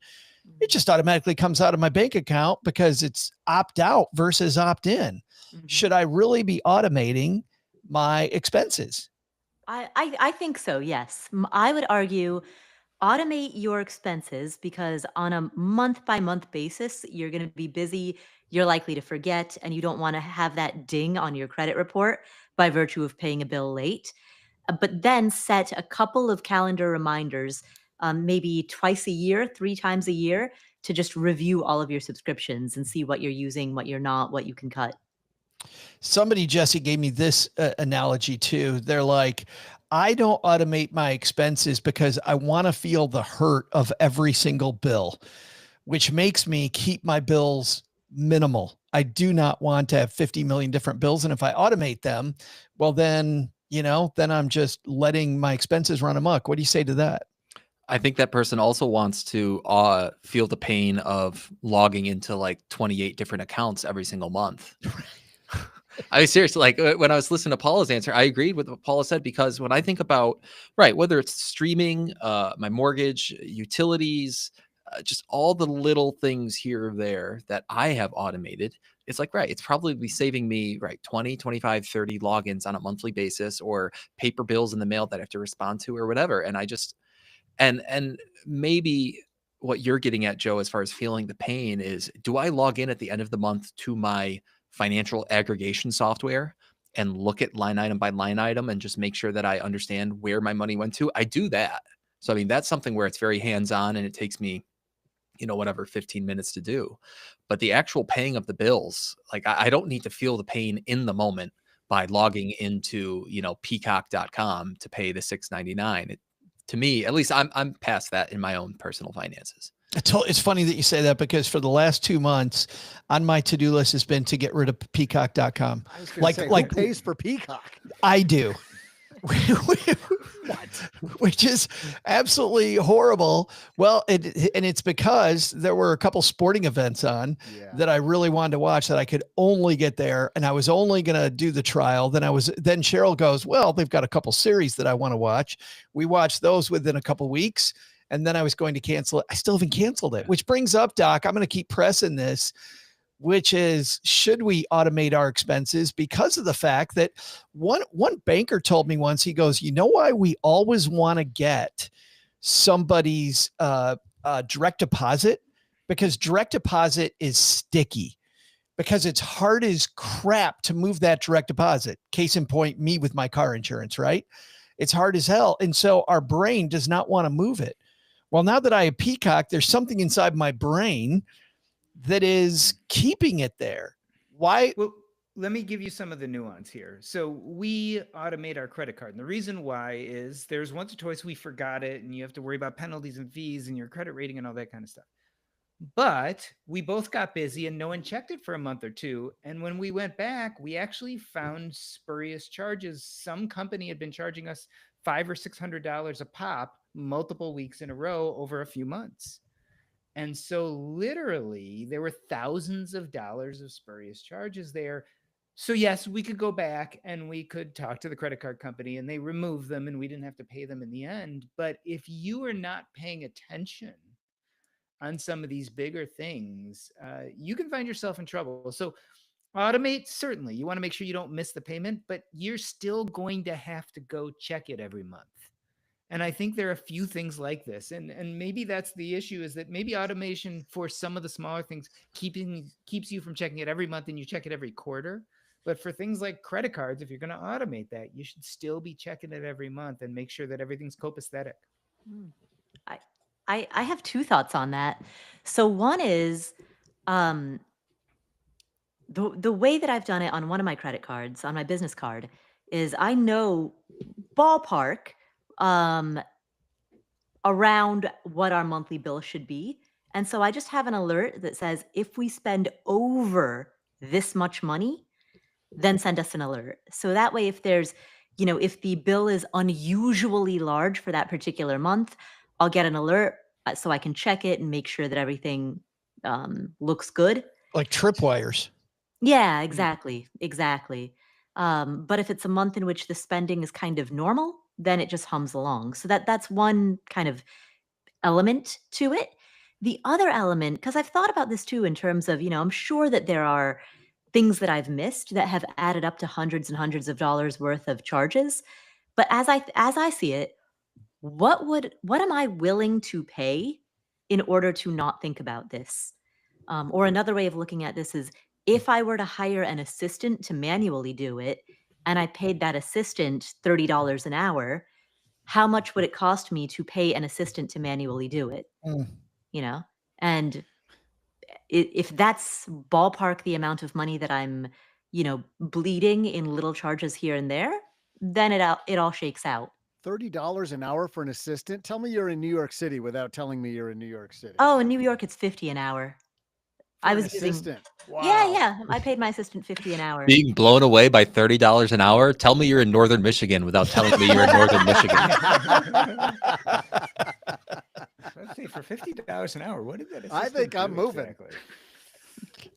it just automatically comes out of my bank account because it's opt out versus opt in. Should I really be automating my expenses? I think so, yes. I would argue automate your expenses because on a month by month basis, you're going to be busy. You're likely to forget, and you don't want to have that ding on your credit report by virtue of paying a bill late. But then set a couple of calendar reminders, maybe twice a year, 3 times a year, to just review all of your subscriptions and see what you're using, what you're not, what you can cut. Somebody, Jesse, gave me this analogy too. They're like, I don't automate my expenses because I want to feel the hurt of every single bill, which makes me keep my bills minimal. I do not want to have 50 million different bills. And if I automate them, well, then, then I'm just letting my expenses run amok. What do you say to that? I think that person also wants to feel the pain of logging into like 28 different accounts every single month. I was seriously, like when I was listening to Paula's answer, I agreed with what Paula said, because when I think about, right, whether it's streaming, my mortgage, utilities, just all the little things here or there that I have automated, it's like, right, it's probably saving me, right, 20, 25, 30 logins on a monthly basis, or paper bills in the mail that I have to respond to or whatever. And I just, and maybe what you're getting at, Joe, as far as feeling the pain is, do I log in at the end of the month to my financial aggregation software and look at line item by line item and just make sure that I understand where my money went to? I do that. So, I mean, that's something where it's very hands-on and it takes me, whatever, 15 minutes to do. But the actual paying of the bills, like I don't need to feel the pain in the moment by logging into, peacock.com to pay the $6.99. To me, at least I'm past that in my own personal finances. It's funny that you say that, because for the last 2 months on my to-do list has been to get rid of peacock.com. Who pays for Peacock? I do. Which is absolutely horrible. Well, it's because there were a couple sporting events on that I really wanted to watch that I could only get there, and I was only going to do the trial. Then Cheryl goes, well, they've got a couple series that I want to watch. We watched those within a couple weeks, and then I was going to cancel it. I still haven't canceled it, which brings up, Doc, I'm going to keep pressing this, which is, should we automate our expenses? Because of the fact that one banker told me once, he goes, you know why we always want to get somebody's direct deposit? Because direct deposit is sticky, because it's hard as crap to move that direct deposit. Case in point, me with my car insurance, right? It's hard as hell. And so our brain does not want to move it. Well, now that I have Peacock, there's something inside my brain that is keeping it there. Why? Well, let me give you some of the nuance here. So we automate our credit card. And the reason why is there's once or twice we forgot it, and you have to worry about penalties and fees and your credit rating and all that kind of stuff. But we both got busy and no one checked it for a month or two. And when we went back, we actually found spurious charges. Some company had been charging us $500 or $600 a pop multiple weeks in a row over a few months. And so literally there were thousands of dollars of spurious charges there. So yes, we could go back and we could talk to the credit card company and they remove them and we didn't have to pay them in the end. But if you are not paying attention on some of these bigger things, you can find yourself in trouble. So automate, certainly. You want to make sure you don't miss the payment, but you're still going to have to go check it every month. And I think there are a few things like this. And maybe that's the issue, is that maybe automation for some of the smaller things keeps you from checking it every month and you check it every quarter. But for things like credit cards, if you're going to automate that, you should still be checking it every month and make sure that everything's copacetic. I have 2 thoughts on that. So one is, Um, the way that I've done it on one of my credit cards, on my business card, is I know ballpark around what our monthly bill should be. And so I just have an alert that says if we spend over this much money, then send us an alert. So that way, if there's, if the bill is unusually large for that particular month, I'll get an alert so I can check it and make sure that everything looks good. Like tripwires. Yeah, exactly. Exactly. But if it's a month in which the spending is kind of normal, then it just hums along. So that's one kind of element to it. The other element, because I've thought about this too, in terms of, I'm sure that there are things that I've missed that have added up to hundreds and hundreds of dollars worth of charges. But as I see it, what am I willing to pay in order to not think about this? Or another way of looking at this is, if I were to hire an assistant to manually do it, and I paid that assistant $30 an hour, how much would it cost me to pay an assistant to manually do it? And if that's ballpark the amount of money that I'm, bleeding in little charges here and there, then it all shakes out. $30 an hour for an assistant? Tell me you're in New York City without telling me you're in New York City. Oh, in New York, it's $50 an hour. I was assistant. Wow. Yeah. I paid my assistant $50 an hour. Being blown away by $30 an hour. Tell me you're in Northern Michigan without telling me you're in Northern Michigan. Let's see, for $50 an hour, what did that? I think I'm moving. Exactly?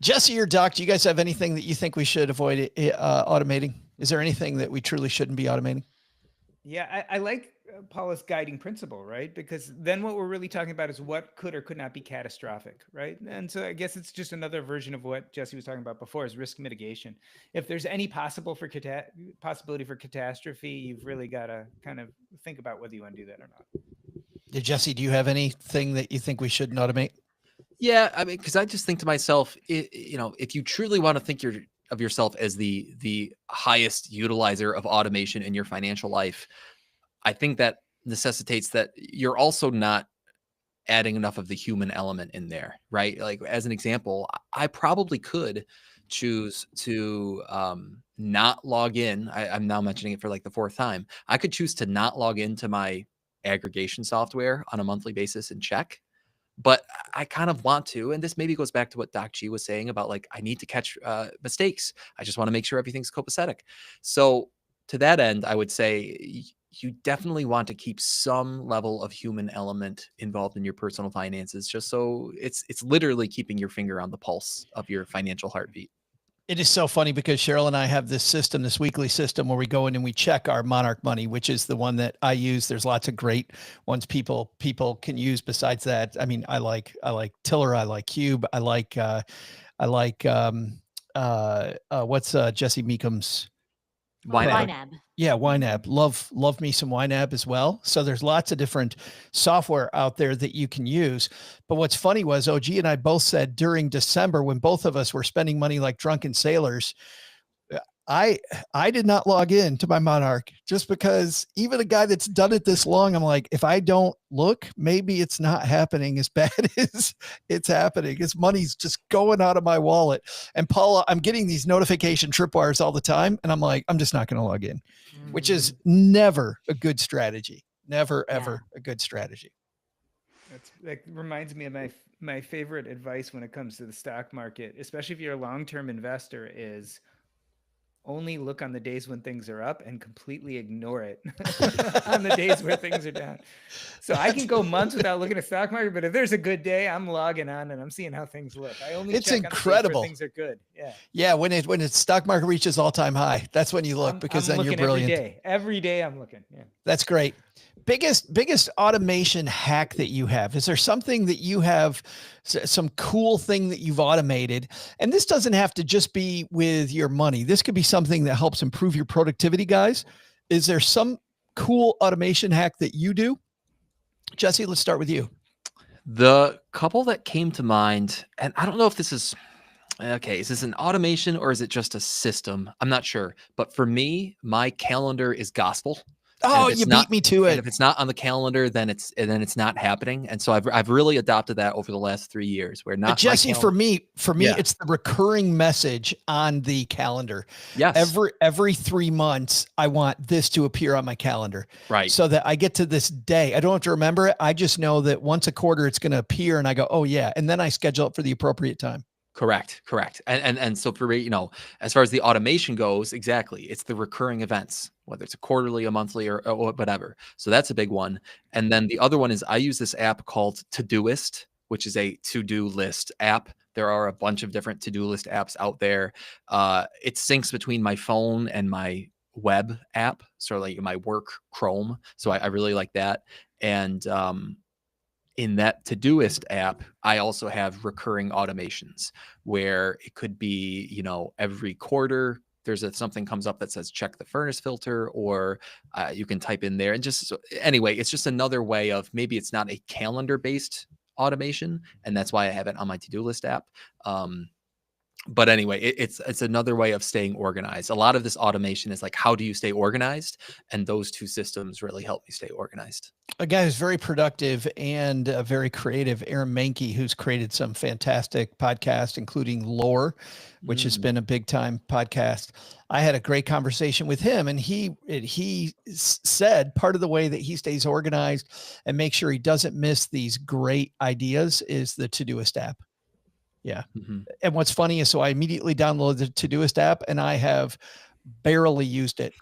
Jesse or Doc, do you guys have anything that you think we should avoid automating? Is there anything that we truly shouldn't be automating? Yeah, I like Paula's guiding principle, right? Because then what we're really talking about is what could or could not be catastrophic, right? And so I guess it's just another version of what Jesse was talking about before, is risk mitigation. If there's any possibility for catastrophe, you've really got to kind of think about whether you want to do that or not. Jesse, do you have anything that you think we shouldn't automate? Yeah, I mean, because I just think to myself, if you truly want to think of yourself as the highest utilizer of automation in your financial life, I think that necessitates that you're also not adding enough of the human element in there, right? Like, as an example, I probably could choose to not log in. I'm now mentioning it for like the fourth time. I could choose to not log into my aggregation software on a monthly basis and check. But I kind of want to, and this maybe goes back to what Doc G was saying about, like, I need to catch mistakes. I just want to make sure everything's copacetic. So to that end, I would say you definitely want to keep some level of human element involved in your personal finances, just so it's literally keeping your finger on the pulse of your financial heartbeat. It is so funny because Cheryl and I have this weekly system where we go in and we check our Monarch money, which is the one that I use. There's lots of great ones people can use besides that. I mean, I like Tiller. I like Cube. I like what's Jesse Meekum's? YNAB. Yeah, YNAB. Love me some YNAB as well. So there's lots of different software out there that you can use. But what's funny was OG and I both said during December, when both of us were spending money like drunken sailors, I did not log in to my Monarch, just because even a guy that's done it this long, I'm like, if I don't look, maybe it's not happening as bad as it's happening. His money's just going out of my wallet. And Paula, I'm getting these notification tripwires all the time. And I'm like, I'm just not going to log in, which is never a good strategy. Never, ever a good strategy. That reminds me of my favorite advice when it comes to the stock market, especially if you're a long-term investor, is only look on the days when things are up and completely ignore it on the days where things are down. So I can go months without looking at stock market, but if there's a good day, I'm logging on and I'm seeing how things look. I only it's check incredible. On the days where things are good. Yeah. Yeah. When its stock market reaches all-time high, that's when you look, because then you're brilliant. Every day I'm looking. Yeah. That's great. Biggest automation hack that you have? Is there something that you have, some cool thing that you've automated? And this doesn't have to just be with your money. This could be something that helps improve your productivity, guys. Is there some cool automation hack that you do? Jesse, let's start with you. The couple that came to mind, and I don't know if this is, okay, is this an automation or is it just a system? I'm not sure. But for me, my calendar is gospel. Oh, you beat me to And it. if it's not on the calendar, then it's not happening. And so I've really adopted that over the last 3 years, where not Jesse, for me, Yeah. it's the recurring message on the calendar. Yes. Every 3 months, I want this to appear on my calendar, Right. so that I get to this day. I don't have to remember it. I just know that once a quarter it's going to appear, and I go, oh yeah, and then I schedule it for the appropriate time. Correct. And so for, as far as the automation goes, exactly, it's the recurring events, whether it's a quarterly, a monthly, or whatever. So that's a big one. And then the other one is I use this app called Todoist, which is a to-do list app. There are a bunch of different to-do list apps out there. It syncs between my phone and my web app, so like my work Chrome. So I really like that. And in that Todoist app, I also have recurring automations where it could be, every quarter there's something comes up that says check the furnace filter, or you can type in there, and anyway, it's just another way of, maybe it's not a calendar based automation, and that's why I have it on my to-do list app. But anyway, it's another way of staying organized. A lot of this automation is like, how do you stay organized? And those two systems really help me stay organized. A guy who's very productive and very creative, Aaron Mahnke, who's created some fantastic podcasts, including Lore, which has been a big time podcast. I had a great conversation with him, and he said part of the way that he stays organized and make sure he doesn't miss these great ideas is the Todoist app. Yeah. Mm-hmm. And what's funny is, so I immediately downloaded the Todoist app, and I have barely used it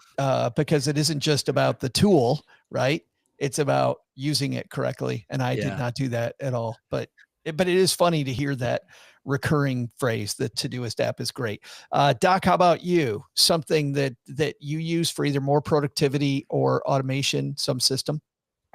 because it isn't just about the tool, right? It's about using it correctly. And I did not do that at all, but it is funny to hear that recurring phrase. The Todoist app is great. Doc, how about you? Something that you use for either more productivity or automation, some system?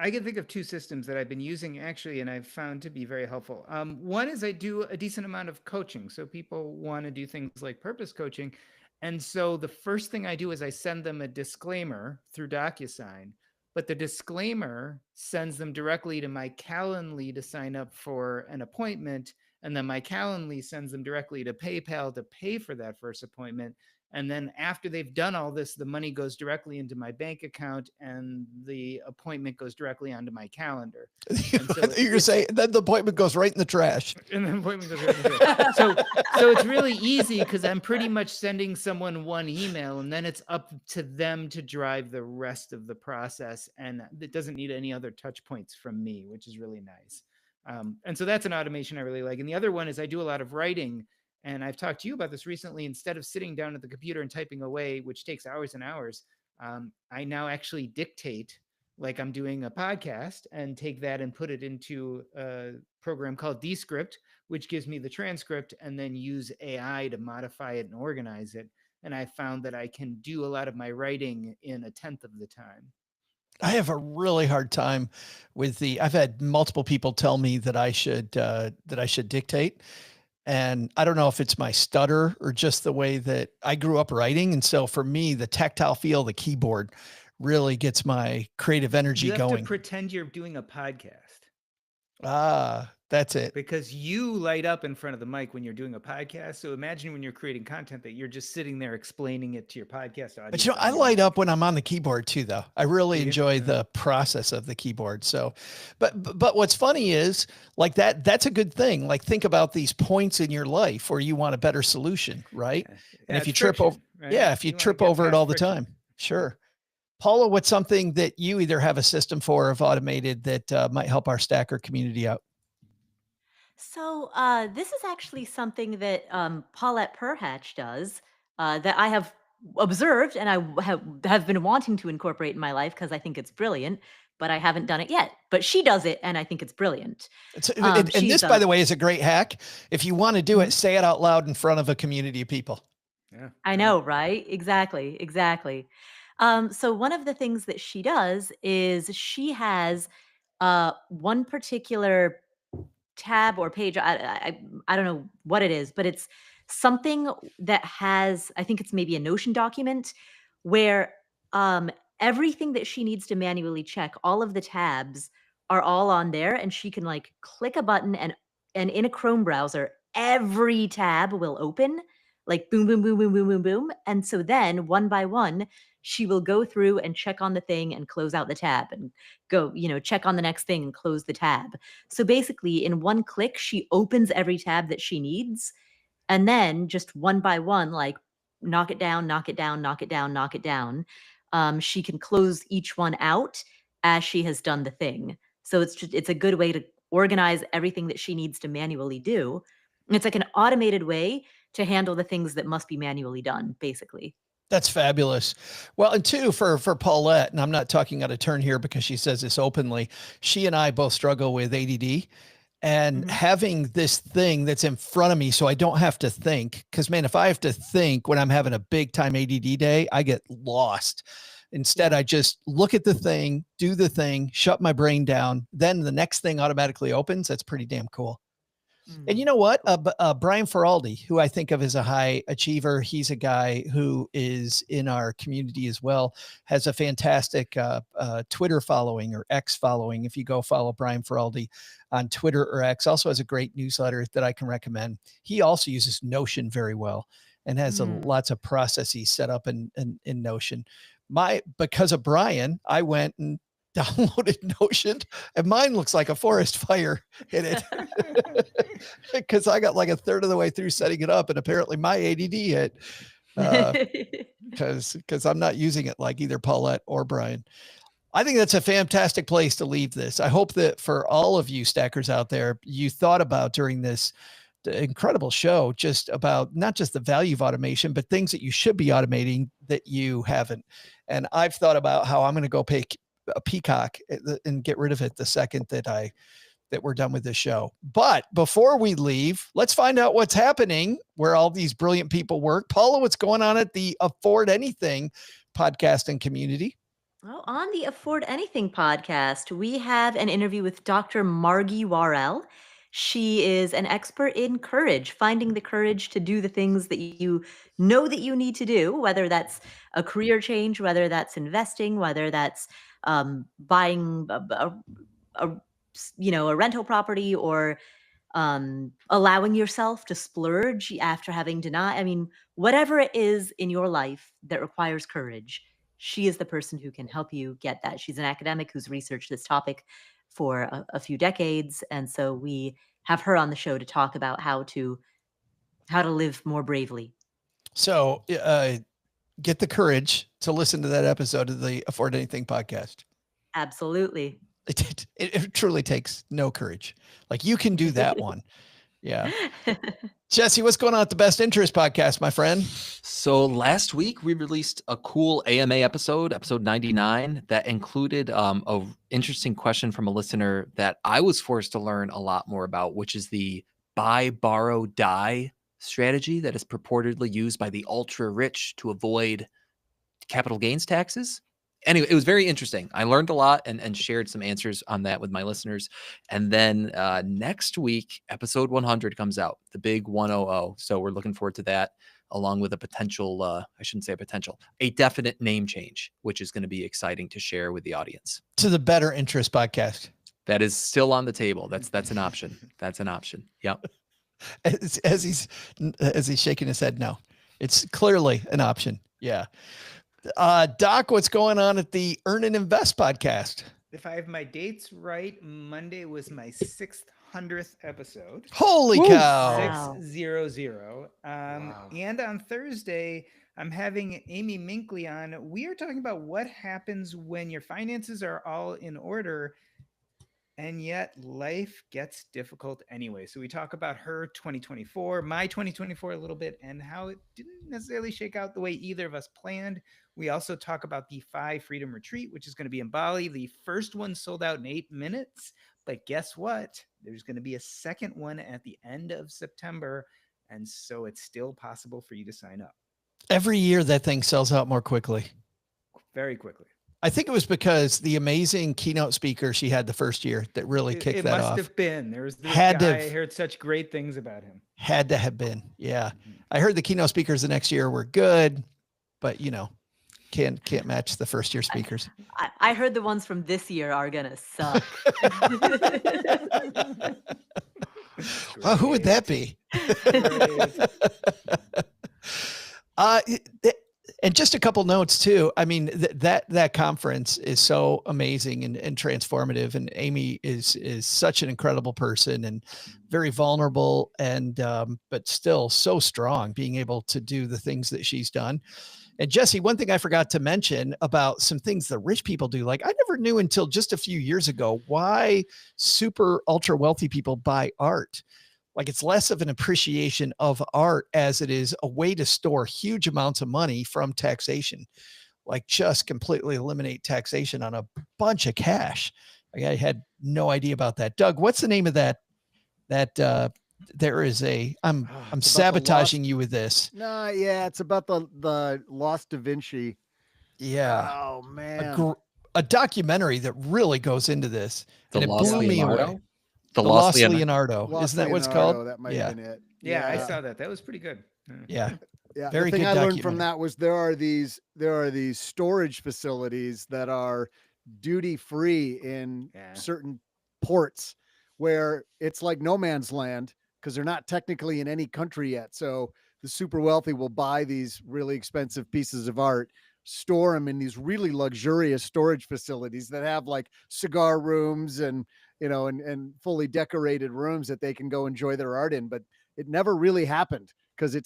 I can think of two systems that I've been using actually, and I've found to be very helpful. One is I do a decent amount of coaching. So people want to do things like purpose coaching. And so the first thing I do is I send them a disclaimer through DocuSign, but the disclaimer sends them directly to my Calendly to sign up for an appointment. And then my Calendly sends them directly to PayPal to pay for that first appointment. And then after they've done all this, the money goes directly into my bank account, and the appointment goes directly onto my calendar. You're going to say, then the appointment goes right in the trash. And the appointment goes right in the trash. So it's really easy, because I'm pretty much sending someone one email, and then it's up to them to drive the rest of the process. And it doesn't need any other touch points from me, which is really nice. And so that's an automation I really like. And the other one is I do a lot of writing. And I've talked to you about this recently. Instead of sitting down at the computer and typing away, which takes hours and hours, I now actually dictate like I'm doing a podcast, and take that and put it into a program called Descript, which gives me the transcript, and then use AI to modify it and organize it. And I found that I can do a lot of my writing in 1/10 of the time. I have a really hard time with I've had multiple people tell me that I should dictate. And I don't know if it's my stutter or just the way that I grew up writing. And so for me, the tactile feel of the keyboard really gets my creative energy going. You have to pretend you're doing a podcast. That's it. Because you light up in front of the mic when you're doing a podcast. So imagine when you're creating content that you're just sitting there explaining it to your podcast audience. But I light up when I'm on the keyboard too, though. I really enjoy the process of the keyboard. So, but what's funny is like that's a good thing. Like, think about these points in your life where you want a better solution, right? And if you trip over, if you trip over it all the time, sure. Paula, what's something that you either have a system for or have automated that might help our stacker community out? So this is actually something that Paulette Perhatch does that I have observed, and I have been wanting to incorporate in my life because I think it's brilliant, but I haven't done it yet. But she does it, and I think it's brilliant. And this, by the way, is a great hack. If you want to do it, say it out loud in front of a community of people. Yeah, I know, right? Exactly. So one of the things that she does is she has one particular tab or page. I don't know what it is, but it's something that has, I think it's maybe a Notion document where everything that she needs to manually check, all of the tabs are all on there, and she can like click a button, and in a Chrome browser, every tab will open like boom, boom, boom, boom, boom, boom, boom. And so then one by one, she will go through and check on the thing and close out the tab and go, check on the next thing and close the tab. So basically in one click, she opens every tab that she needs. And then just one by one, like knock it down, knock it down, knock it down, knock it down. She can close each one out as she has done the thing. So it's a good way to organize everything that she needs to manually do. And it's like an automated way to handle the things that must be manually done, basically. That's fabulous. Well, and two, for Paulette, and I'm not talking out of turn here because she says this openly, she and I both struggle with ADD. And having this thing that's in front of me so I don't have to think, because man, if I have to think when I'm having a big time ADD day, I get lost. Instead, I just look at the thing, do the thing, shut my brain down. Then the next thing automatically opens. That's pretty damn cool. And you know what? Brian Feraldi, who I think of as a high achiever, he's a guy who is in our community as well, has a fantastic Twitter following or X following. If you go follow Brian Feraldi on Twitter or X, also has a great newsletter that I can recommend. He also uses Notion very well and has lots of processes set up in Notion. Because of Brian, I went and downloaded Notion and mine looks like a forest fire in it because I got like a third of the way through setting it up and apparently my ADD hit because I'm not using it like either Paulette or Brian. I think that's a fantastic place to leave this. I hope that for all of you stackers out there, you thought about during this incredible show just about not just the value of automation, but things that you should be automating that you haven't. And I've thought about how I'm going to go pick a Peacock and get rid of it the second that we're done with this show. But before we leave, let's find out what's happening where all these brilliant people work. Paula, what's going on at the Afford Anything podcast and community? Well, on the Afford Anything podcast, we have an interview with Dr. Margie Warrell. She is an expert in courage, finding the courage to do the things that you know that you need to do, whether that's a career change, whether that's investing, whether that's buying a rental property or allowing yourself to splurge after having denied. I mean, whatever it is in your life that requires courage, she is the person who can help you get that. She's an academic who's researched this topic for a few decades. And so we have her on the show to talk about how to live more bravely. So get the courage to listen to that episode of the Afford Anything podcast. Absolutely. It truly takes no courage. Like you can do that one. Yeah. Jesse, what's going on at the Best Interest podcast, my friend? So last week we released a cool AMA episode 99, that included a interesting question from a listener that I was forced to learn a lot more about, which is the buy, borrow, die strategy that is purportedly used by the ultra rich to avoid capital gains taxes. Anyway, it was very interesting. I learned a lot and shared some answers on that with my listeners. And then next week, episode 100 comes out, the big 100. So we're looking forward to that, along with a potential, a definite name change, which is going to be exciting to share with the audience. To the Better Interest podcast. That is still on the table. That's an option. That's an option. Yep. As he's shaking his head, no, it's clearly an option. Yeah. Doc, what's going on at the Earn and Invest podcast? If I have my dates right, Monday was my 600th episode. Holy cow. 600. Wow. And on Thursday, I'm having Amy Minkley on. We are talking about what happens when your finances are all in order and yet life gets difficult anyway. So we talk about her 2024, my 2024 a little bit, and how it didn't necessarily shake out the way either of us planned. We also talk about the 5 Freedom Retreat, which is going to be in Bali. The first one sold out in 8 minutes, but guess what? There's going to be a second one at the end of September, and so it's still possible for you to sign up. Every year that thing sells out more quickly. Very quickly. I think it was because the amazing keynote speaker she had the first year that really kicked that off. It must have been. There was this guy, I heard such great things about him. Had to have been. Yeah. I heard the keynote speakers the next year were good, but can't match the first year speakers. I heard the ones from this year are gonna suck. Well, who would that be? And just a couple notes too. I mean, that conference is so amazing and transformative. And Amy is such an incredible person and very vulnerable and, but still so strong, being able to do the things that she's done. And Jesse, one thing I forgot to mention about some things that rich people do, like I never knew until just a few years ago, why super ultra wealthy people buy art. Like it's less of an appreciation of art as it is a way to store huge amounts of money from taxation, like just completely eliminate taxation on a bunch of cash. Like I had no idea about that. Doug, what's the name of that? There is I'm sabotaging you with this. No, yeah, it's about the Lost Da Vinci. Yeah. Oh man. A documentary that really goes into this. The and it Lost blew me Leonardo? away. The Lost Leonardo. Leonardo. Isn't that what it's called? That might have been it. Yeah, I saw that. That was pretty good. Yeah. Yeah. Very the thing good I learned from documentary. that was there are these storage facilities that are duty free in certain ports where it's like no man's land because they're not technically in any country yet. So the super wealthy will buy these really expensive pieces of art, store them in these really luxurious storage facilities that have like cigar rooms and, you know, and fully decorated rooms that they can go enjoy their art in. But it never really happened because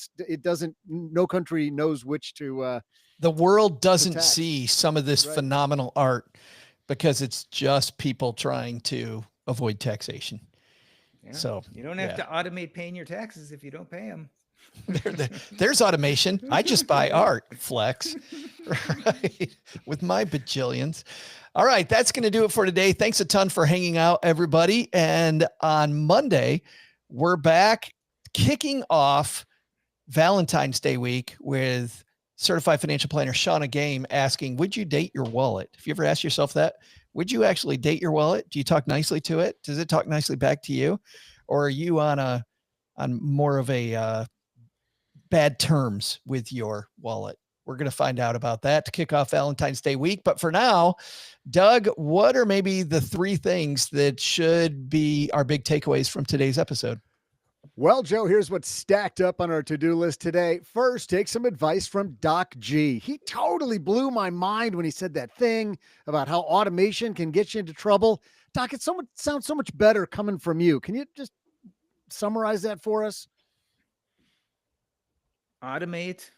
no country knows which to, the world doesn't tax. see some of this phenomenal art because it's just people trying to avoid taxation. Yeah. So you don't have to automate paying your taxes if you don't pay them. There's automation. I just buy art, flex, right? With my bajillions. All right, that's going to do it for today. Thanks a ton for hanging out, everybody. And on Monday, we're back kicking off Valentine's Day week with certified financial planner Shauna Game asking, would you date your wallet? Have you ever asked yourself that? Would you actually date your wallet? Do you talk nicely to it? Does it talk nicely back to you? Or are you on more of a bad terms with your wallet? We're going to find out about that to kick off Valentine's Day week. But for now, Doug, what are maybe the 3 things that should be our big takeaways from today's episode? Well, Joe, here's what's stacked up on our to-do list today. First, take some advice from Doc G. He totally blew my mind when he said that thing about how automation can get you into trouble. Doc, it sounds so much better coming from you. Can you just summarize that for us? Automate,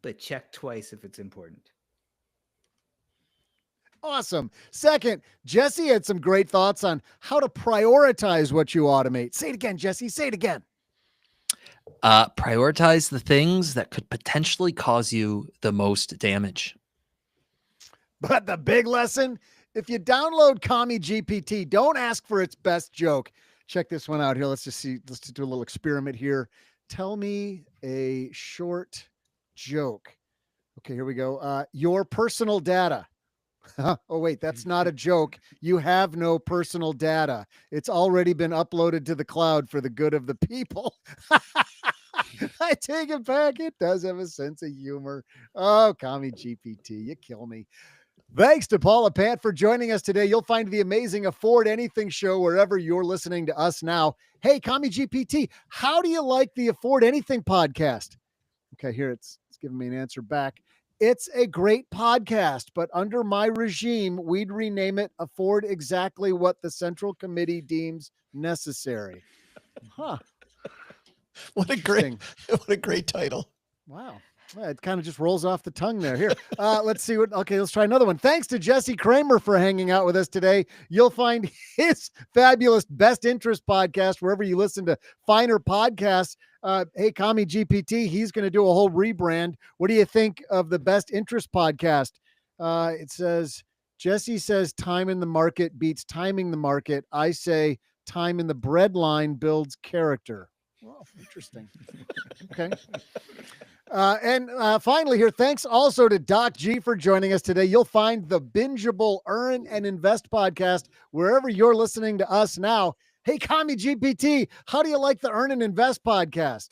but check twice if it's important. Awesome. Second, Jesse had some great thoughts on how to prioritize what you automate. Say it again, Jesse. Say it again. Prioritize the things that could potentially cause you the most damage. But the big lesson, if you download Commie GPT, don't ask for its best joke. Check this one out here. Let's just do a little experiment here. Tell me a short joke. Okay, here we go. Your personal data. Oh, wait, that's not a joke. You have no personal data. It's already been uploaded to the cloud for the good of the people. I take it back. It does have a sense of humor. Oh, Commie GPT, you kill me. Thanks to Paula Pant for joining us today. You'll find the amazing Afford Anything show wherever you're listening to us now. Hey, Commie GPT, how do you like the Afford Anything podcast? Okay, here it's giving me an answer back. It's a great podcast, but under my regime, we'd rename it Afford Exactly What the Central Committee Deems Necessary. Huh. What a great title. Wow. Well, it kind of just rolls off the tongue there. Here, let's see let's try another one. Thanks to Jesse Cramer for hanging out with us today. You'll find his fabulous Best Interest podcast wherever you listen to finer podcasts. Hey, Commie GPT, he's going to do a whole rebrand. What do you think of the Best Interest podcast? It says, Jesse says time in the market beats timing the market. I say time in the bread line builds character. Well, interesting. Okay. And finally here, thanks also to Doc G for joining us today. You'll find the bingeable Earn and Invest podcast wherever you're listening to us now. Hey, Commie GPT, how do you like the Earn and Invest podcast?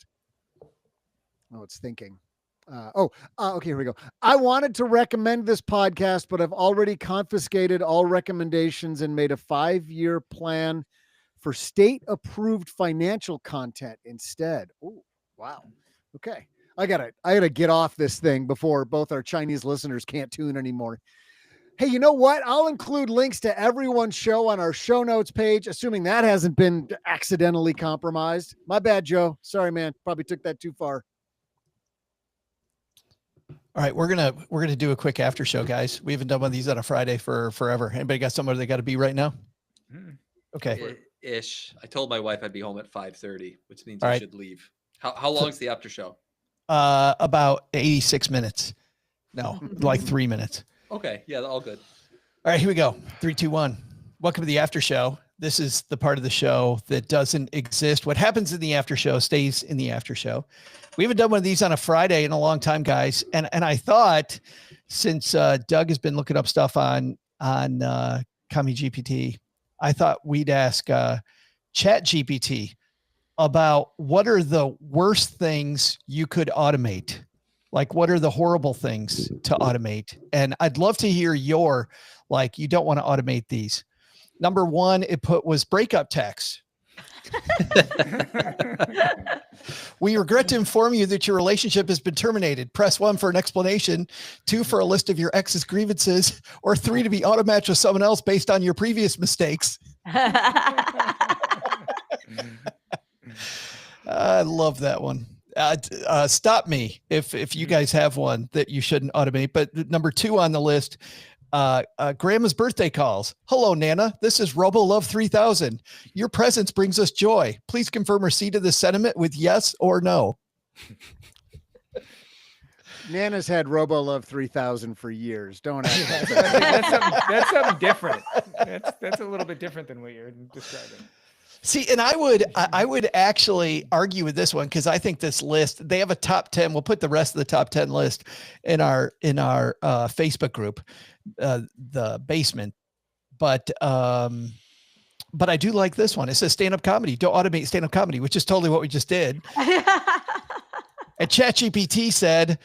Oh, it's thinking. Okay, here we go. I wanted to recommend this podcast, but I've already confiscated all recommendations and made a 5-year plan for state-approved financial content instead. Oh, wow. Okay. I gotta get off this thing before both our Chinese listeners can't tune anymore. Hey, you know what? I'll include links to everyone's show on our show notes page, assuming that hasn't been accidentally compromised. My bad, Joe. Sorry, man. Probably took that too far. All right, we're gonna do a quick after show, guys. We haven't done one of these on a Friday for forever. Anybody got somewhere they got to be right now? Okay. Ish. I told my wife I'd be home at 5:30, which means All I right. should leave. How long is the after show? About 86 minutes. No, like 3 minutes. Okay. Yeah, all good. All right, here we go. 3, 2, 1. Welcome to the after show. This is the part of the show that doesn't exist. What happens in the after show stays in the after show. We haven't done one of these on a Friday in a long time, guys. And I thought, since Doug has been looking up stuff on Commie GPT, I thought we'd ask Chat GPT about what are the worst things you could automate. Like, what are the horrible things to automate? And I'd love to hear your, like, you don't want to automate these. Number one, was breakup text. We regret to inform you that your relationship has been terminated. Press 1 for an explanation, 2 for a list of your ex's grievances, or 3 to be auto-matched with someone else based on your previous mistakes. I love that one. Stop me if you guys have one that you shouldn't automate. But number 2 on the list, Grandma's birthday calls. Hello, Nana. This is RoboLove 3000. Your presence brings us joy. Please confirm receipt of this sentiment with yes or no. Nana's had RoboLove 3000 for years. Don't ask. That's something different. That's a little bit different than what you're describing. See, and I would actually argue with this one, because I think this list, they have a top 10. We'll put the rest of the top 10 list in our Facebook group, the basement. But I do like this one. It says stand-up comedy. Don't automate stand-up comedy, which is totally what we just did. And ChatGPT said,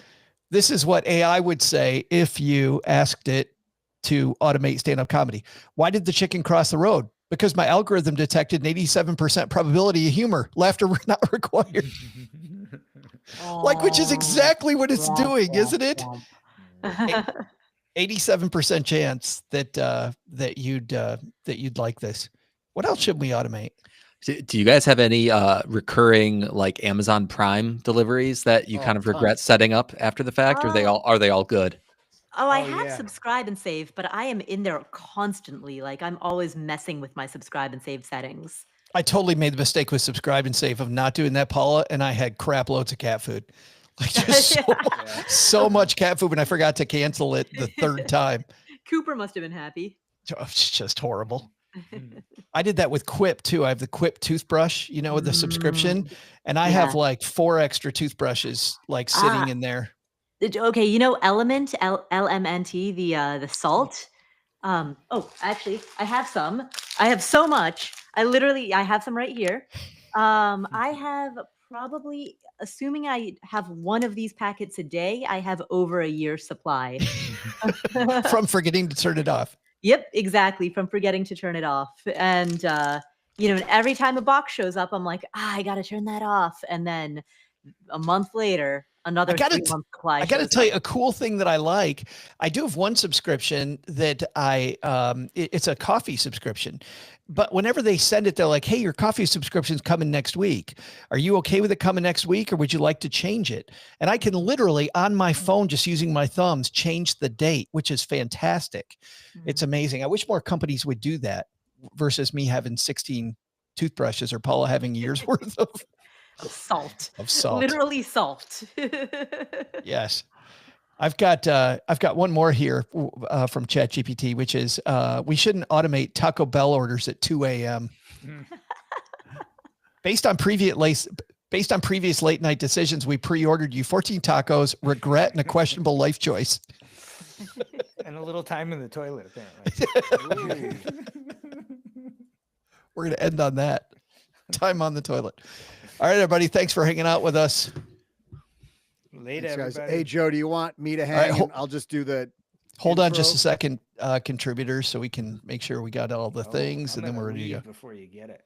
this is what AI would say if you asked it to automate stand-up comedy. Why did the chicken cross the road? Because my algorithm detected an 87% probability of humor. Laughter not required. Like, which is exactly what it's doing, isn't it? 87% chance that you'd like this. What else should we automate? Do you guys have any recurring like Amazon Prime deliveries that you kind of regret setting up after the fact, or are they all good? I have subscribe and save, but I am in there constantly. Like, I'm always messing with my subscribe and save settings. I totally made the mistake with subscribe and save of not doing that, Paula, and I had crap loads of cat food. Like, just so much cat food, and I forgot to cancel it the 3rd time. Cooper must have been happy. Oh, it's just horrible. I did that with Quip too. I have the Quip toothbrush, with the subscription, and I have like 4 extra toothbrushes like sitting in there. Okay, Element, LMNT, the salt. Actually, I have some. I have so much. I have some right here. I have probably, assuming I have one of these packets a day, I have over a year's supply. From forgetting to turn it off. Yep, exactly. From forgetting to turn it off. And, and every time a box shows up, I'm like, I got to turn that off. And then a month later, another 3-month supply. I got to tell you a cool thing that I like. I do have one subscription that it's a coffee subscription, but whenever they send it, they're like, hey, your coffee subscription's coming next week. Are you okay with it coming next week, or would you like to change it? And I can literally on my phone, just using my thumbs, change the date, which is fantastic. Mm-hmm. It's amazing. I wish more companies would do that versus me having 16 toothbrushes or Paula having years worth of salt. Literally salt. Yes. I've got one more here from ChatGPT, which is we shouldn't automate Taco Bell orders at 2 a.m. Based on previous late night decisions, we pre-ordered you 14 tacos, regret, and a questionable life choice. And a little time in the toilet, apparently. We're going to end on that. Time on the toilet. All right, everybody. Thanks for hanging out with us. Later, guys. everybody. Hey, Joe, do you want me to hang? Right, I'll just do the hold on just a second, contributors, so we can make sure we got all the things, and then we're ready to go. Before you get it.